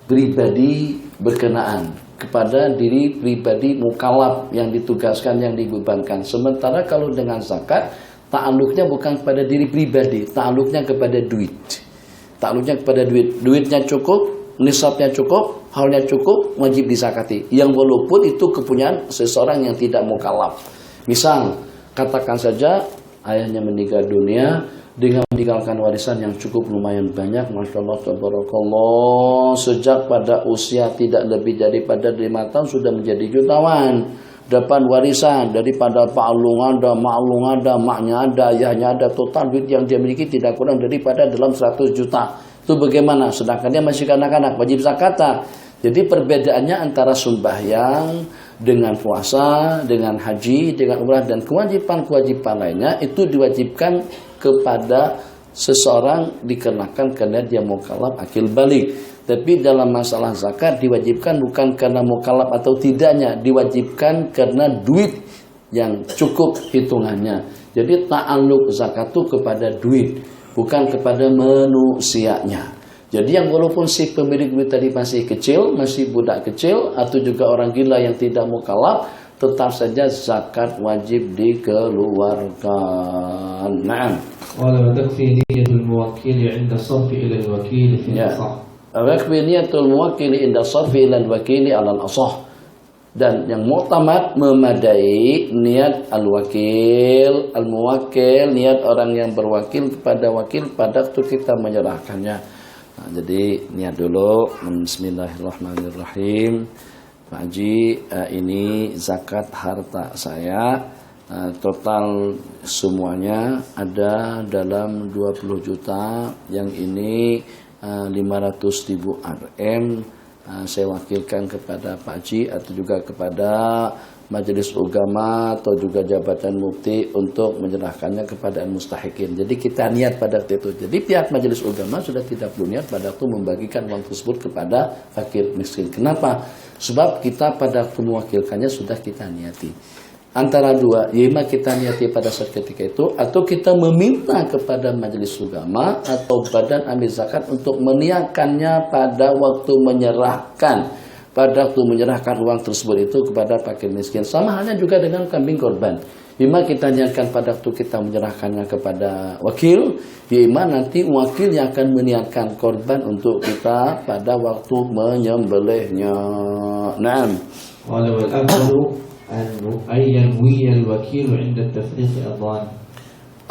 pribadi berkenaan, kepada diri pribadi mukallaf yang ditugaskan, yang dibebankan. Sementara kalau dengan zakat ta'alluqnya bukan kepada diri pribadi, ta'alluqnya kepada duit. Ta'alluqnya kepada duit. Duitnya cukup, nisabnya cukup, haulnya cukup, wajib disakati. Yang walaupun itu kepunyaan seseorang yang tidak mukallaf. Misal, katakan saja ayahnya meninggal dunia dengan meninggalkan warisan yang cukup lumayan banyak, Masya Allah, tabarakallah, sejak pada usia tidak lebih daripada 5 tahun sudah menjadi jutawan, dapat warisan daripada Pak Alung ada, Mak Alung ada, maknya ada, ayahnya ada, total duit yang dia miliki tidak kurang daripada dalam 100 juta. Itu bagaimana? Sedangkan dia masih kanak-kanak, wajib zakat. Jadi perbedaannya antara sembahyang dengan puasa, dengan haji, dengan umrah dan kewajiban-kewajiban lainnya itu diwajibkan kepada seseorang dikenakan karena dia mukallaf akil balik. Tapi dalam masalah zakat diwajibkan bukan karena mukallaf atau tidaknya, diwajibkan karena duit yang cukup hitungannya. Jadi ta'alluq zakat itu kepada duit, bukan kepada manusianya. Jadi yang walaupun si pemilik duit tadi masih kecil, masih budak kecil, atau juga orang gila yang tidak mukallaf, tetap saja zakat wajib dikeluarkan. Naam. Wala takfi niyatul muwakkil 'inda sarfi ila al-wakil fi al-asah. Yakfi niyatul muwakkil 'inda sarfi ila al-wakil 'ala al-asah. Dan yang muktamad memadai niat al-wakil, al-muwakkil, niat orang yang berwakil kepada wakil pada waktu kita menyerahkannya. Nah, jadi niat dulu. Bismillahirrahmanirrahim. Pak Haji, ini zakat harta saya, total semuanya ada dalam 20 juta. Yang ini 500.000 Rm. Saya wakilkan kepada Pak Haji atau juga kepada Majelis Ugama atau juga Jabatan Mufti untuk menyerahkannya kepada mustahikin. Jadi kita niat pada waktu itu. Jadi pihak Majelis Ugama sudah tidak perlu niat pada waktu membagikan uang tersebut kepada fakir miskin. Kenapa? Sebab kita pada waktu mewakilkannya sudah kita niati. Antara dua, yaitu kita niati pada saat ketika itu, atau kita meminta kepada Majelis Ugama atau Badan Amil Zakat untuk meniakannya pada waktu menyerahkan. Pada waktu menyerahkan uang tersebut itu kepada fakir miskin. Sama halnya juga dengan kambing korban. Ima kita niatkan pada waktu kita menyerahkannya kepada wakil, ima nanti wakil yang akan meniatkan korban untuk kita pada waktu menyembelihnya. Naam. Wal afdalu an yanwi al-wakil 'inda at-tafriq adhan.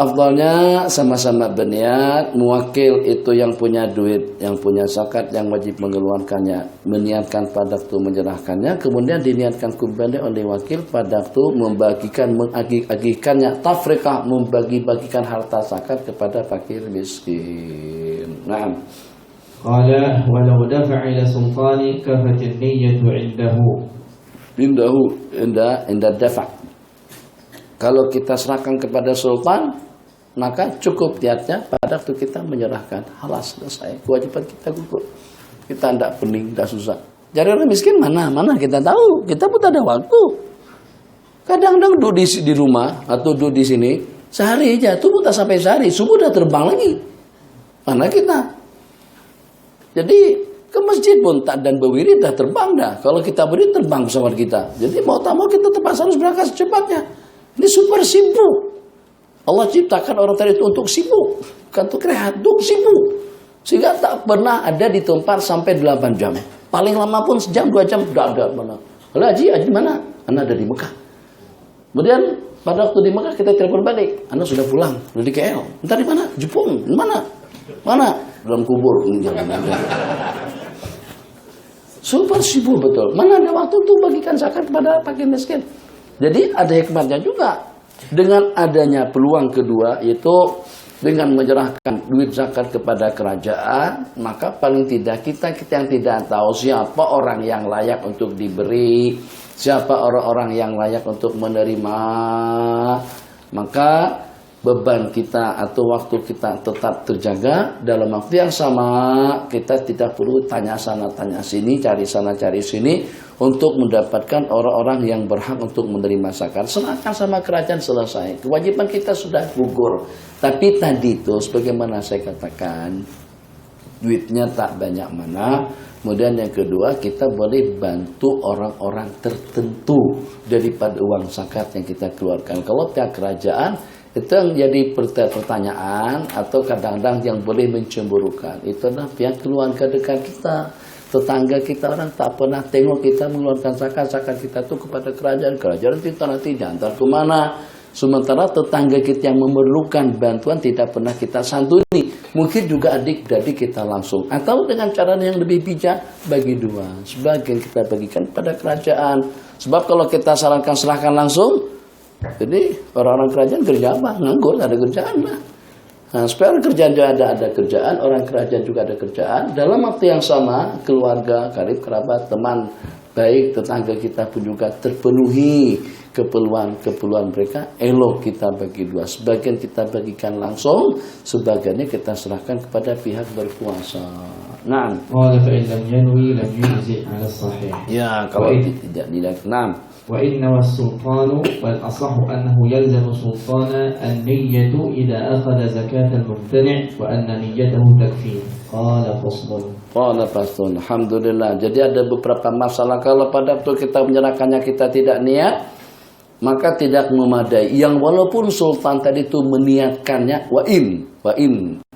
Afdalnya sama-sama berniat, muwakil itu yang punya duit, yang punya zakat, yang wajib mengeluarkannya, meniatkan pada waktu menyerahkannya, kemudian diniatkan kembali oleh wakil pada waktu membagikan, mengagih-agihkannya, tafriqah, membagi-bagikan harta zakat kepada fakir miskin. Naam. Qala walau dafa'a ila sultani kafat an-niyyatu 'indahu. Inda dafa'. Kalau kita serahkan kepada sultan, maka cukup niatnya pada waktu kita menyerahkan. Halas, selesai. Kewajiban kita gugur. Kita tidak pening, tidak susah. Cari orang miskin mana kita tahu. Kita pun ada waktu. Kadang-kadang duduk di rumah atau duduk di sini sehari aja, tuh tak sampai sehari, subuh udah terbang lagi. Mana kita? Jadi ke masjid pun tak dan berwirid dah terbang dah. Kalau kita beri terbang pesawat kita. Jadi mau tak mau kita terpaksa harus berangkat secepatnya. Ini super sibuk. Allah ciptakan orang tadi itu untuk sibuk, bukan untuk rehat, untuk sibuk. Sehingga tak pernah ada di tempat sampai 8 jam. Paling lama pun sejam, 2 jam, tidak ada mana. Kalau Haji mana? Anda ada di Mekah. Kemudian pada waktu di Mekah kita telepon balik. Anda sudah pulang, sudah di KL. Entar di mana? Jepun. Di mana? Mana? Dalam kubur. Super sibuk betul. Mana ada waktu untuk bagikan zakat kepada fakir miskin? Jadi ada hikmahnya juga. Dengan adanya peluang kedua, yaitu dengan menyerahkan duit zakat kepada kerajaan, maka paling tidak kita yang tidak tahu siapa orang yang layak untuk diberi, siapa orang-orang yang layak untuk menerima, maka beban kita atau waktu kita tetap terjaga. Dalam waktu yang sama kita tidak perlu tanya sana tanya sini, cari sana cari sini untuk mendapatkan orang-orang yang berhak untuk menerima zakat. Serahkan sama kerajaan, selesai. Kewajiban kita sudah gugur. Tapi tadi itu sebagaimana saya katakan, duitnya tak banyak mana. Kemudian yang kedua, kita boleh bantu orang-orang tertentu daripada uang zakat yang kita keluarkan. Kalau pihak kerajaan, itu yang jadi pertanyaan atau kadang-kadang yang boleh mencemburukan. Itu adalah pihak keluarga dekat kita. Tetangga kita orang tak pernah tengok kita mengeluarkan zakat kita tuh kepada kerajaan kita nanti jantar kemana. Sementara tetangga kita yang memerlukan bantuan tidak pernah kita santuni. Mungkin juga adik-adik kita langsung. Atau dengan cara yang lebih bijak, bagi dua. Sebagian kita bagikan pada kerajaan. Sebab kalau kita sarankan serahkan langsung, jadi orang-orang kerajaan kerja apa? Nganggur, ada kerjaan lah. Nah, supaya orang kerjaan juga ada kerjaan, orang kerajaan juga ada kerjaan. Dalam waktu yang sama, keluarga, karib, kerabat, teman, baik tetangga kita pun juga terpenuhi keperluan mereka. Elok kita bagi dua. Sebagian kita bagikan langsung, sebagiannya kita serahkan kepada pihak berkuasa. Nah, ya kalau tidak nah. وإن والسلطان والأصح أنه يلزم السلطان النية إذا أخذ زكاة الممتنع وأن نيته تكفي. قال فصل. Alhamdulillah. Jadi ada beberapa masalah kalau pada waktu kita menyerahkannya kita tidak niat, maka tidak memadai. Yang walaupun sultan tadi itu meniatkannya, wa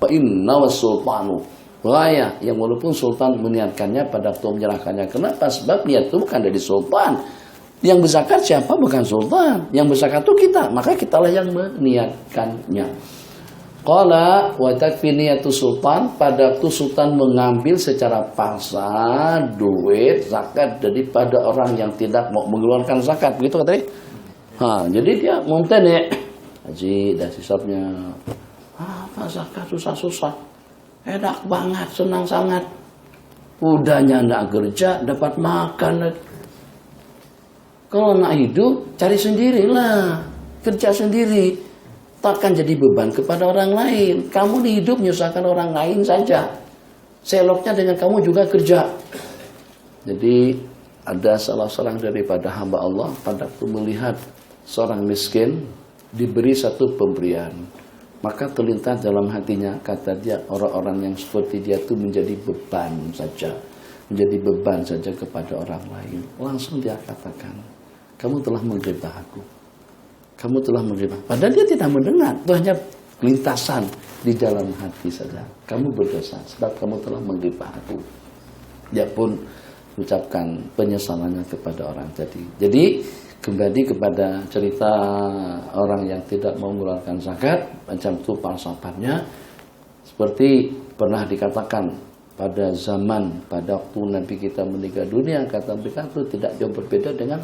in nawas sultanu. Wah, yang walaupun sultan meniatkannya pada waktu menyerahkannya. Kenapa? Sebab niat itu bukan dari sultan. Yang berzakat siapa? Bukan sultan. Yang berzakat itu kita. Maka kitalah yang meniatkannya. Qala wa takfi niyatu sultan. Pada waktu sultan mengambil secara paksa duit zakat daripada orang yang tidak mau mengeluarkan zakat. Begitu katanya. Jadi dia mumtani. Haji dah hisabnya. Apa zakat susah-susah. Enak banget, senang sangat. Udahnya nak kerja dapat makan. Kalau nak hidup, cari sendirilah. Kerja sendiri. Takkan jadi beban kepada orang lain. Kamu di hidup menyusahkan orang lain saja. Seloknya dengan kamu juga kerja. Jadi ada salah seorang daripada hamba Allah pada waktu melihat seorang miskin diberi satu pemberian. Maka terlintas dalam hatinya, kata dia, orang-orang yang seperti dia itu menjadi beban saja. Menjadi beban saja kepada orang lain. Langsung dia katakan, kamu telah menggibah aku. Kamu telah menggibah. Padahal dia tidak mendengar. Itu hanya lintasan di dalam hati saja. Kamu berdosa sebab kamu telah menggibah aku. Dia pun mengucapkan penyesalannya kepada orang tadi. Jadi kembali kepada cerita orang yang tidak mau mengeluarkan zakat. Macam itu falsafahnya. Seperti pernah dikatakan pada zaman, pada waktu Nabi kita meninggal dunia, kata mereka itu tidak jauh berbeda dengan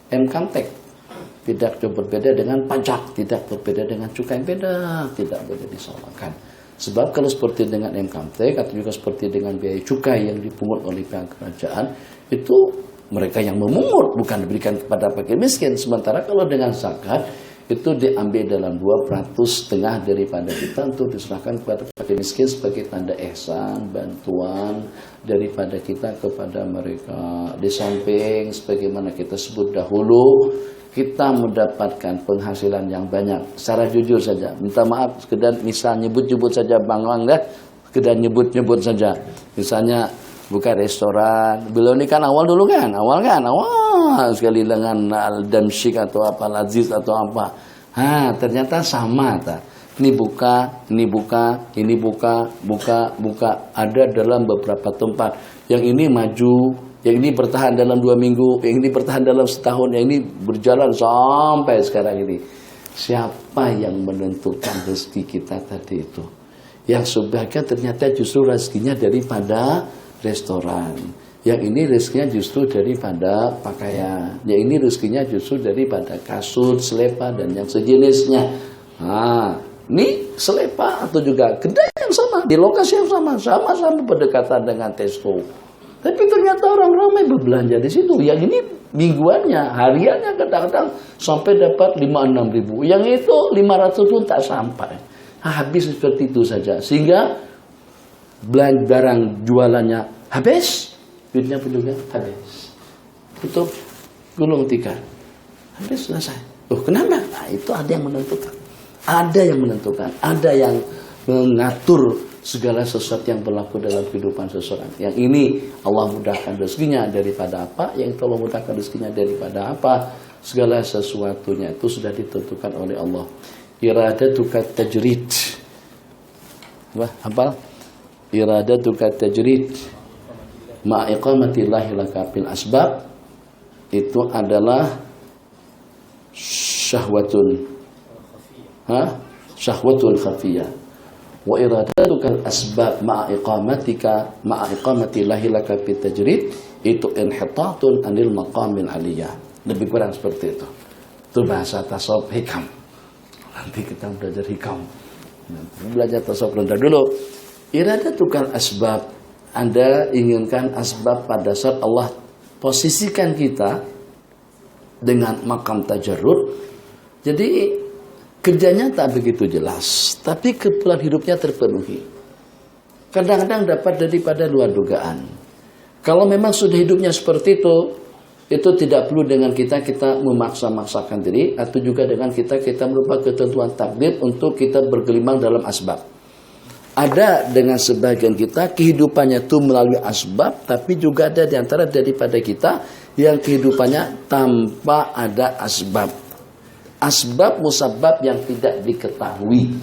income tax, tidak jauh berbeda dengan pajak, tidak berbeda dengan cukai, beda, tidak boleh disamakan. Sebab kalau seperti dengan income tax atau juga seperti dengan biaya cukai yang dipungut oleh pihak kerajaan, itu mereka yang memungut, bukan diberikan kepada fakir miskin. Sementara kalau dengan zakat itu diambil dalam 2,5% daripada kita untuk diserahkan kepada fakir miskin sebagai tanda ihsan, bantuan daripada kita kepada mereka. Di samping sebagaimana kita sebut dahulu, kita mendapatkan penghasilan yang banyak. Secara jujur saja, minta maaf sekedar misal nyebut-nyebut saja Bang Wang dah, sekedar nyebut-nyebut saja. Misalnya buka restoran. Beliau ini kan awal sekali dengan Al-Damsyik atau apa, Al-Aziz atau apa. Ternyata sama tak. Ini buka. Ada dalam beberapa tempat. Yang ini maju, yang ini bertahan dalam 2 minggu, yang ini bertahan dalam setahun, yang ini berjalan sampai sekarang ini. Siapa yang menentukan rezeki kita tadi itu? Yang sebagian ternyata justru rezekinya daripada restoran. Yang ini rezekinya justru daripada pakaian. Yang ini rezekinya justru daripada kasur, selepa, dan yang sejenisnya. Ini selepa atau juga kedai yang sama, di lokasi yang sama-sama berdekatan dengan Tesco. Tapi ternyata orang ramai berbelanja di situ. Yang ini mingguannya, hariannya kadang-kadang sampai dapat 5-6 ribu. Yang itu 500 pun tak sampai. Habis seperti itu saja. Sehingga barang jualannya habis, duitnya pun juga habis. Tutup, gulung tikar, habis, selesai. Kenapa? Itu ada yang menentukan. Ada yang mengatur segala sesuatu yang berlaku dalam kehidupan seseorang. Yang ini Allah mudahkan rezekinya daripada apa, yang Allah mudahkan rezekinya daripada apa. Segala sesuatunya itu sudah ditentukan oleh Allah. Iradatuka tajrid. Hafal? Iradatuka tajrid. ma'iqamatillahi laka bil asbab itu adalah syahwatun syahwatun khafiyah. Wa iradatuka asbab ma'iqamatillahi laka bit tajrid itu inhitatun anil maqamil aliyah. Lebih kurang seperti itu. Itu bahasa tasawuf hikam. Nanti kita belajar hikam. Belajar tasawuf rendah dulu. Iradatukal asbab, Anda inginkan asbab pada saat Allah posisikan kita dengan makam tajarrud. Jadi kerjanya tak begitu jelas, tapi kebutuhan hidupnya terpenuhi. Kadang-kadang dapat daripada luar dugaan. Kalau memang sudah hidupnya seperti itu tidak perlu dengan kita memaksa-maksakan diri, atau juga dengan kita melupa ketentuan takdir untuk kita bergelimang dalam asbab. Ada dengan sebagian kita kehidupannya itu melalui asbab, tapi juga ada di antara daripada kita yang kehidupannya tanpa ada asbab. Asbab musabab yang tidak diketahui.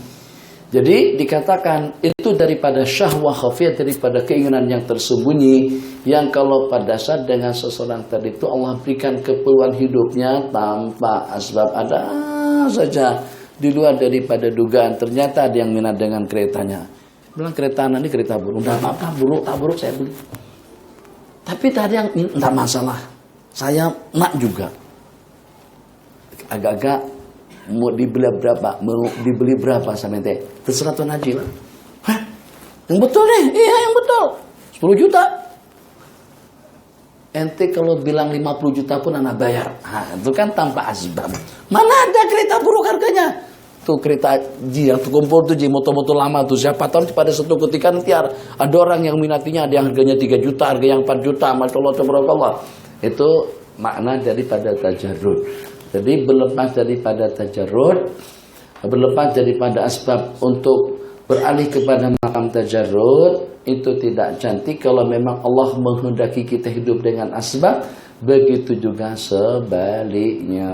Jadi dikatakan itu daripada syahwah khafiyah, daripada keinginan yang tersembunyi, yang kalau pada saat dengan seseorang tadi itu Allah berikan keperluan hidupnya tanpa asbab, ada saja di luar daripada dugaan. Ternyata ada yang minat dengan keretanya. Bilang kereta ini kereta buruk. Enggak apa-apa, buruk saya beli. Tapi tadi yang enggak masalah. Saya nak juga. Agak-agak mau dibeli berapa sama ente? Terserah Tuan Haji lah. Hah? Yang betul nih? Iya yang betul. 10 juta. Ente kalau bilang 50 juta pun anak bayar. Nah, itu kan tanpa asbab. Mana ada kereta buruk harganya? Tuh kereta yang terkumpul tuh motor-motor lama tuh, siapa tahu pada satu ketika nanti ada orang yang minatinya, ada yang harganya 3 juta, harga yang 4 juta, Masya Allah, tabarakallah. Itu makna daripada tajarrud. Jadi berlepas daripada tajarrud, berlepas daripada asbab untuk beralih kepada makam tajarrud, itu tidak cantik. Kalau memang Allah menghendaki kita hidup dengan asbab, begitu juga sebaliknya.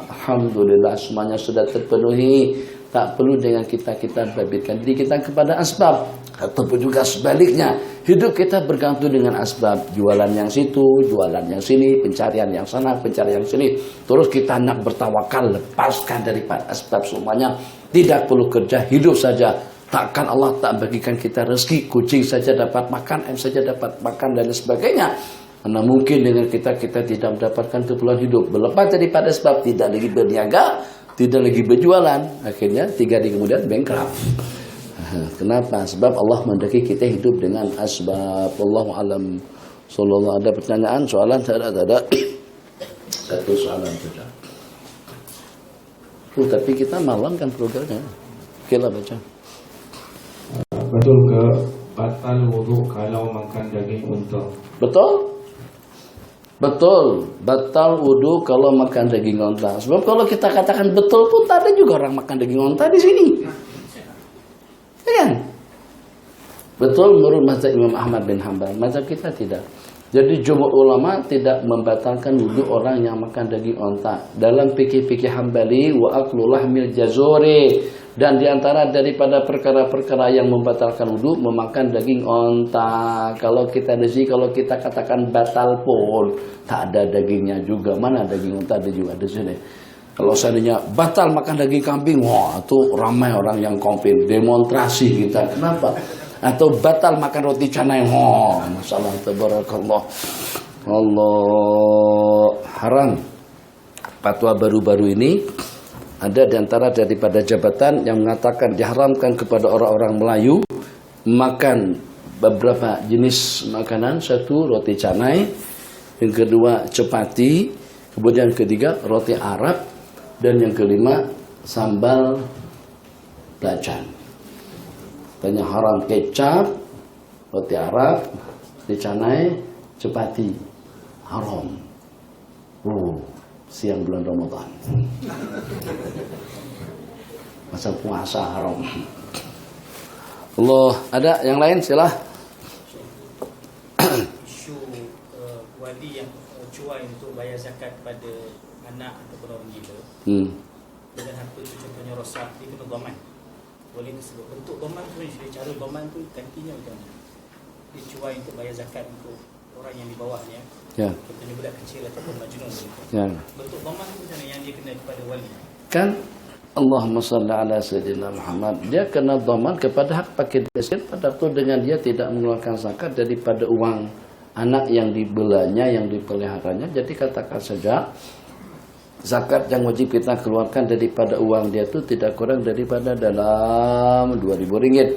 Alhamdulillah semuanya sudah terpenuhi. Tak perlu dengan kita babitkan diri kita kepada asbab. Ataupun juga sebaliknya, hidup kita bergantung dengan asbab. Jualan yang situ, jualan yang sini, pencarian yang sana, pencarian yang sini. Terus kita nak bertawakal, lepaskan daripada asbab semuanya. Tidak perlu kerja, hidup saja. Takkan Allah tak bagikan kita rezeki. Kucing saja dapat makan, ayam saja dapat makan, dan sebagainya. Karena mungkin dengan kita tidak mendapatkan keperluan hidup. Berlepas daripada sebab, tidak lagi berniaga, tidak lagi berjualan. Akhirnya 3 hari kemudian bankrupt. Kenapa? Sebab Allah mendaki kita hidup dengan asbab. Wallahu alam. Sallallahu. Ada pertanyaan, soalan? Tak ada. Satu soalan saja. Tapi kita malam kan programnya. Oke lah baca. Betul ke batal wudu kalau makan daging unta? Betul? Betul, batal wudu kalau makan daging onta. Sebab kalau kita katakan betul pun tak ada juga orang makan daging onta di sini. Ya kan? Betul menurut mazhab Imam Ahmad bin Hanbal. Mazhab kita tidak. Jadi jumhur ulama tidak membatalkan wudu orang yang makan daging onta. Dalam fikih-fikih Hambali wa aklu lahmil jazuri, dan diantara daripada perkara-perkara yang membatalkan wudu memakan daging onta. Kalau kita katakan batal pun tak ada dagingnya juga. Mana daging onta ada juga di sini. Kalau seandainya batal makan daging kambing, wah itu ramai orang yang komplain, demonstrasi kita. Kenapa? Atau batal makan roti canai, wah masalah tabarakallah. Allah haram. Fatwa baru-baru ini ada di antara daripada jabatan yang mengatakan diharamkan kepada orang-orang Melayu makan beberapa jenis makanan. Satu, roti canai. Yang kedua, cepati. Kemudian yang ketiga, roti Arab. Dan yang kelima, sambal belacan. Tanya haram kecap, roti Arab, roti canai, cepati. Haram. Siang bulan Ramadan. Masa puasa haram. Allah, ada yang lain silah. Isu wali yang cuai untuk bayar zakat pada anak ataupun orang gila. Dengan harta itu contohnya rosak, dia kena doman. Wali tersebut bentuk doman tu, cara doman tu gantinya macam mana? Dia cuai untuk bayar zakat untuk orang yang di bawahnya, Ya. contohnya budak kecil ataupun majnun begitu. Ya. Bentuk dhaman itu macam mana yang dia kena kepada wali? Kan Allahumma salli ala sayyidina Muhammad, dia kena dhaman kepada hak fakir miskin pada waktu dengan dia tidak mengeluarkan zakat daripada uang anak yang dibelanya, yang dipeliharanya. Jadi katakan saja zakat yang wajib kita keluarkan daripada uang dia itu tidak kurang daripada dalam 2.000 ringgit.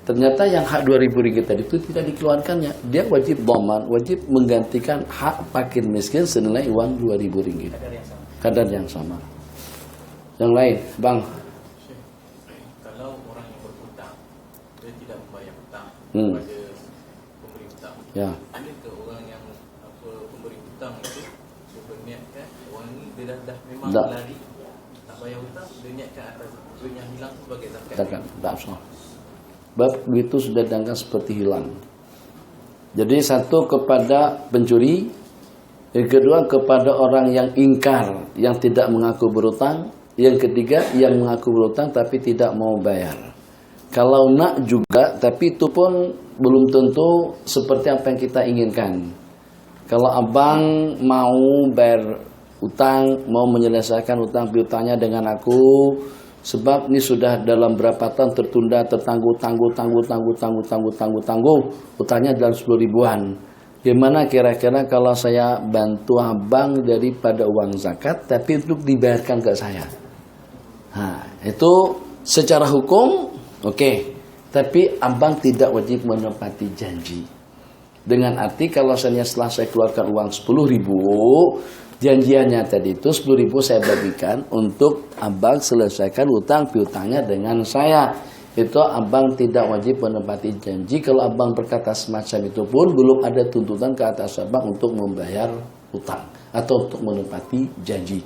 Ternyata yang hak 2.000 ringgit tadi itu tidak dikeluarkannya. Dia wajib dhaman, wajib menggantikan hak fakir miskin senilai uang 2.000 ringgit. Kadar yang sama. Yang lain, Bang. Kalau orang yang berhutang, dia tidak membayar hutang kepada pemberi hutang. Ya. Adakah orang yang pemberi hutang itu berniatkan orang ini dia dah memang Tak. lari tak bayar hutang, dia niatkan atas duit yang hilang sebagai zakat. Tak salah. Bab itu sudah dianggap seperti hilang. Jadi satu kepada pencuri, yang kedua kepada orang yang ingkar, yang tidak mengaku berhutang, yang ketiga yang mengaku berhutang tapi tidak mau bayar. Kalau nak juga, tapi itu pun belum tentu seperti apa yang kita inginkan. Kalau abang mau bayar utang, mau menyelesaikan utang piutangnya dengan aku, sebab ini sudah dalam berapa tahun tertunda, tertangguh, utangnya dalam 10 ribuan. Gimana kira-kira kalau saya bantu abang daripada uang zakat, tapi untuk dibayarkan ke saya? Nah, itu secara hukum, oke. Tapi abang tidak wajib menepati janji. Dengan arti kalau setelah saya keluarkan uang 10 ribu, janjiannya tadi itu 10 ribu saya bagikan untuk abang selesaikan utang piutangnya dengan saya. Itu abang tidak wajib menepati janji. Kalau abang berkata semacam itu pun belum ada tuntutan ke atas abang untuk membayar utang atau untuk menepati janji.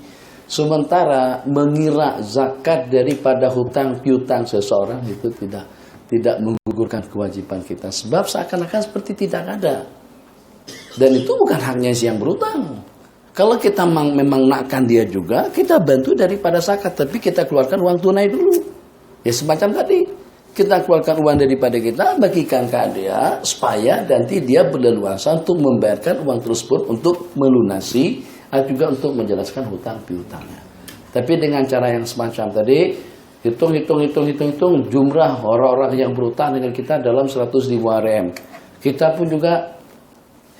Sementara mengira zakat daripada hutang piutang seseorang itu tidak menggugurkan kewajiban kita, sebab seakan-akan seperti tidak ada. Dan itu bukan haknya si yang berhutang. Kalau kita memang nakkan dia juga, kita bantu daripada zakat, tapi kita keluarkan uang tunai dulu. Ya semacam tadi, kita keluarkan uang daripada kita, bagikan ke dia, supaya nanti dia berleluasa untuk membayarkan uang tersebut untuk melunasi, atau juga untuk menjelaskan hutang piutangnya. Tapi dengan cara yang semacam tadi, hitung jumlah orang-orang yang berhutang dengan kita dalam 100.000 RM. Kita pun juga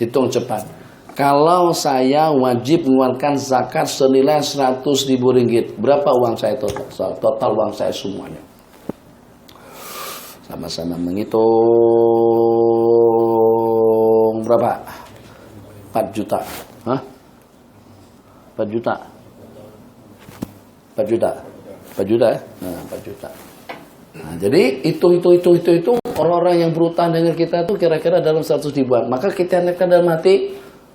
hitung cepat. Kalau saya wajib mengeluarkan zakat senilai 100.000 ringgit, berapa uang saya total uang saya semuanya? Sama-sama menghitung berapa? 4 juta. Hah? 4 juta. 4 juta. 4 juta ya? Nah, 4 juta. Nah, jadi hitung orang-orang yang berutang dengan kita itu kira-kira dalam 100 ribuan. Maka kita naikkan dalam hati,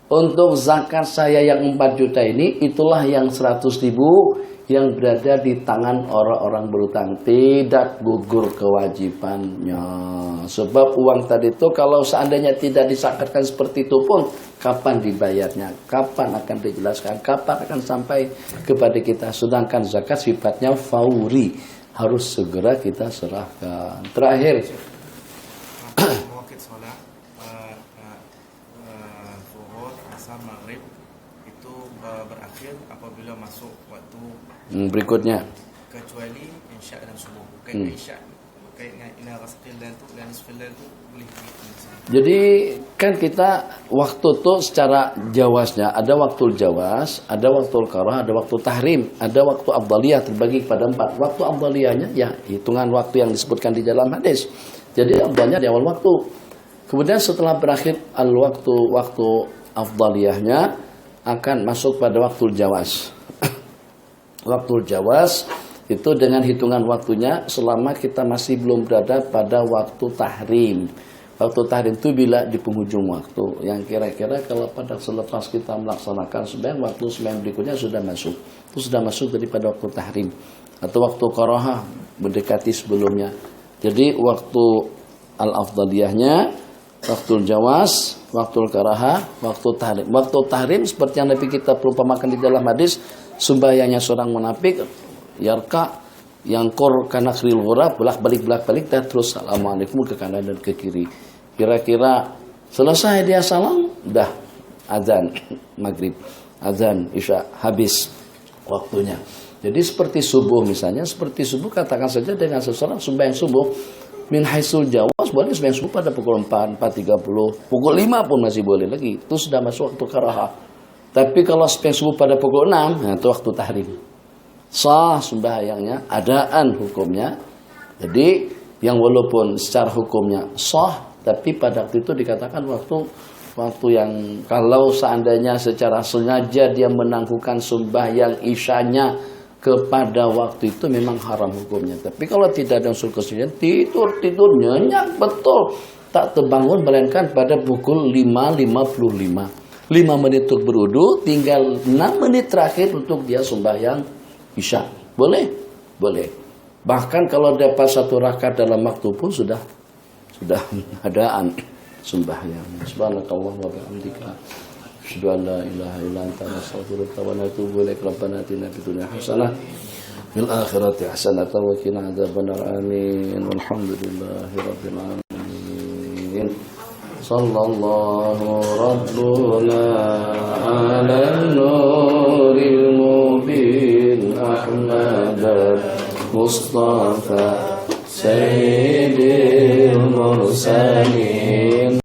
untuk zakat saya yang 4 juta ini, itulah yang 100 ribu yang berada di tangan orang-orang berutang. Tidak gugur kewajibannya. Sebab uang tadi itu kalau seandainya tidak disakatkan seperti itu pun, kapan dibayarnya? Kapan akan dijelaskan? Kapan akan sampai kepada kita? Sedangkan zakat sifatnya fauri. Harus segera kita serahkan. Terakhir. Waktu sholat zuhur, asar, maghrib itu berakhir apabila masuk waktu Berikutnya. kecuali isya dan subuh. Bukan isya. Bukan ila ghasaqil lail tu dan nisfil lail tu boleh. Jadi kan kita waktu itu secara jawaznya ada waktu jawaz, ada waktu karah, ada waktu tahrim, ada waktu afdaliyah terbagi kepada 4. Waktu afdaliyahnya ya hitungan waktu yang disebutkan di dalam hadis. Jadi afdalnya di awal waktu. Kemudian setelah berakhir waktu afdaliyahnya akan masuk pada waktu jawaz. Waktu jawaz itu dengan hitungan waktunya selama kita masih belum berada pada waktu tahrim. Waktu tahrim itu bila di penghujung waktu, yang kira-kira kalau pada selepas kita melaksanakan sembahyang, waktu sembahyang berikutnya sudah masuk. Itu sudah masuk daripada waktu tahrim. Atau waktu karahah mendekati sebelumnya. Jadi waktu al-afdaliyahnya, waktu jawaz, waktu karahah, waktu tahrim. Waktu tahrim seperti yang Nabi kita perumpamakan di dalam hadis, sembahyangnya seorang munafik, yarka yang kor kana kril ghurab, bolak balik dan terus assalamualaikum ke kanan dan ke kiri. Kira-kira Selesai dia salam, dah azan maghrib, azan isya, habis waktunya. Jadi seperti subuh misalnya, seperti subuh katakan saja dengan seseorang sembahyang subuh min haisul jawas, boleh sembahyang subuh pada pukul 4, 4.30, pukul 5 pun masih boleh lagi. Itu sudah masuk waktu karahah. Tapi kalau sembahyang subuh pada pukul 6, nah itu waktu tahrim. Sah sembahyangnya, adaan hukumnya. Jadi yang walaupun secara hukumnya sah, tapi pada waktu itu dikatakan waktu yang kalau seandainya secara sengaja dia menangguhkan sembahyang isyanya kepada waktu itu memang haram hukumnya. Tapi kalau tidak ada unsur kesengajaan, tidur nyenyak betul, tak terbangun melainkan pada pukul 5.55. 5 menit untuk berwudu, tinggal 6 menit terakhir untuk dia sembahyang isya. Boleh? Boleh. Bahkan kalau dapat 1 rakaat dalam waktu pun sudah adaan sembahyang. Subhanakallah wa bihamdika, asyhadu an la ilaha illa anta, astaghfiruka wa atubu ilaik. Rabbana atina fid dunya hasanah fil akhirati hasanah wa qina adzabannar. Amin. Walhamdulillahi rabbil alamin. Sallallahu rabbuna ala nuril mubin Ahmad Mustafa Sayyidil Mursalin.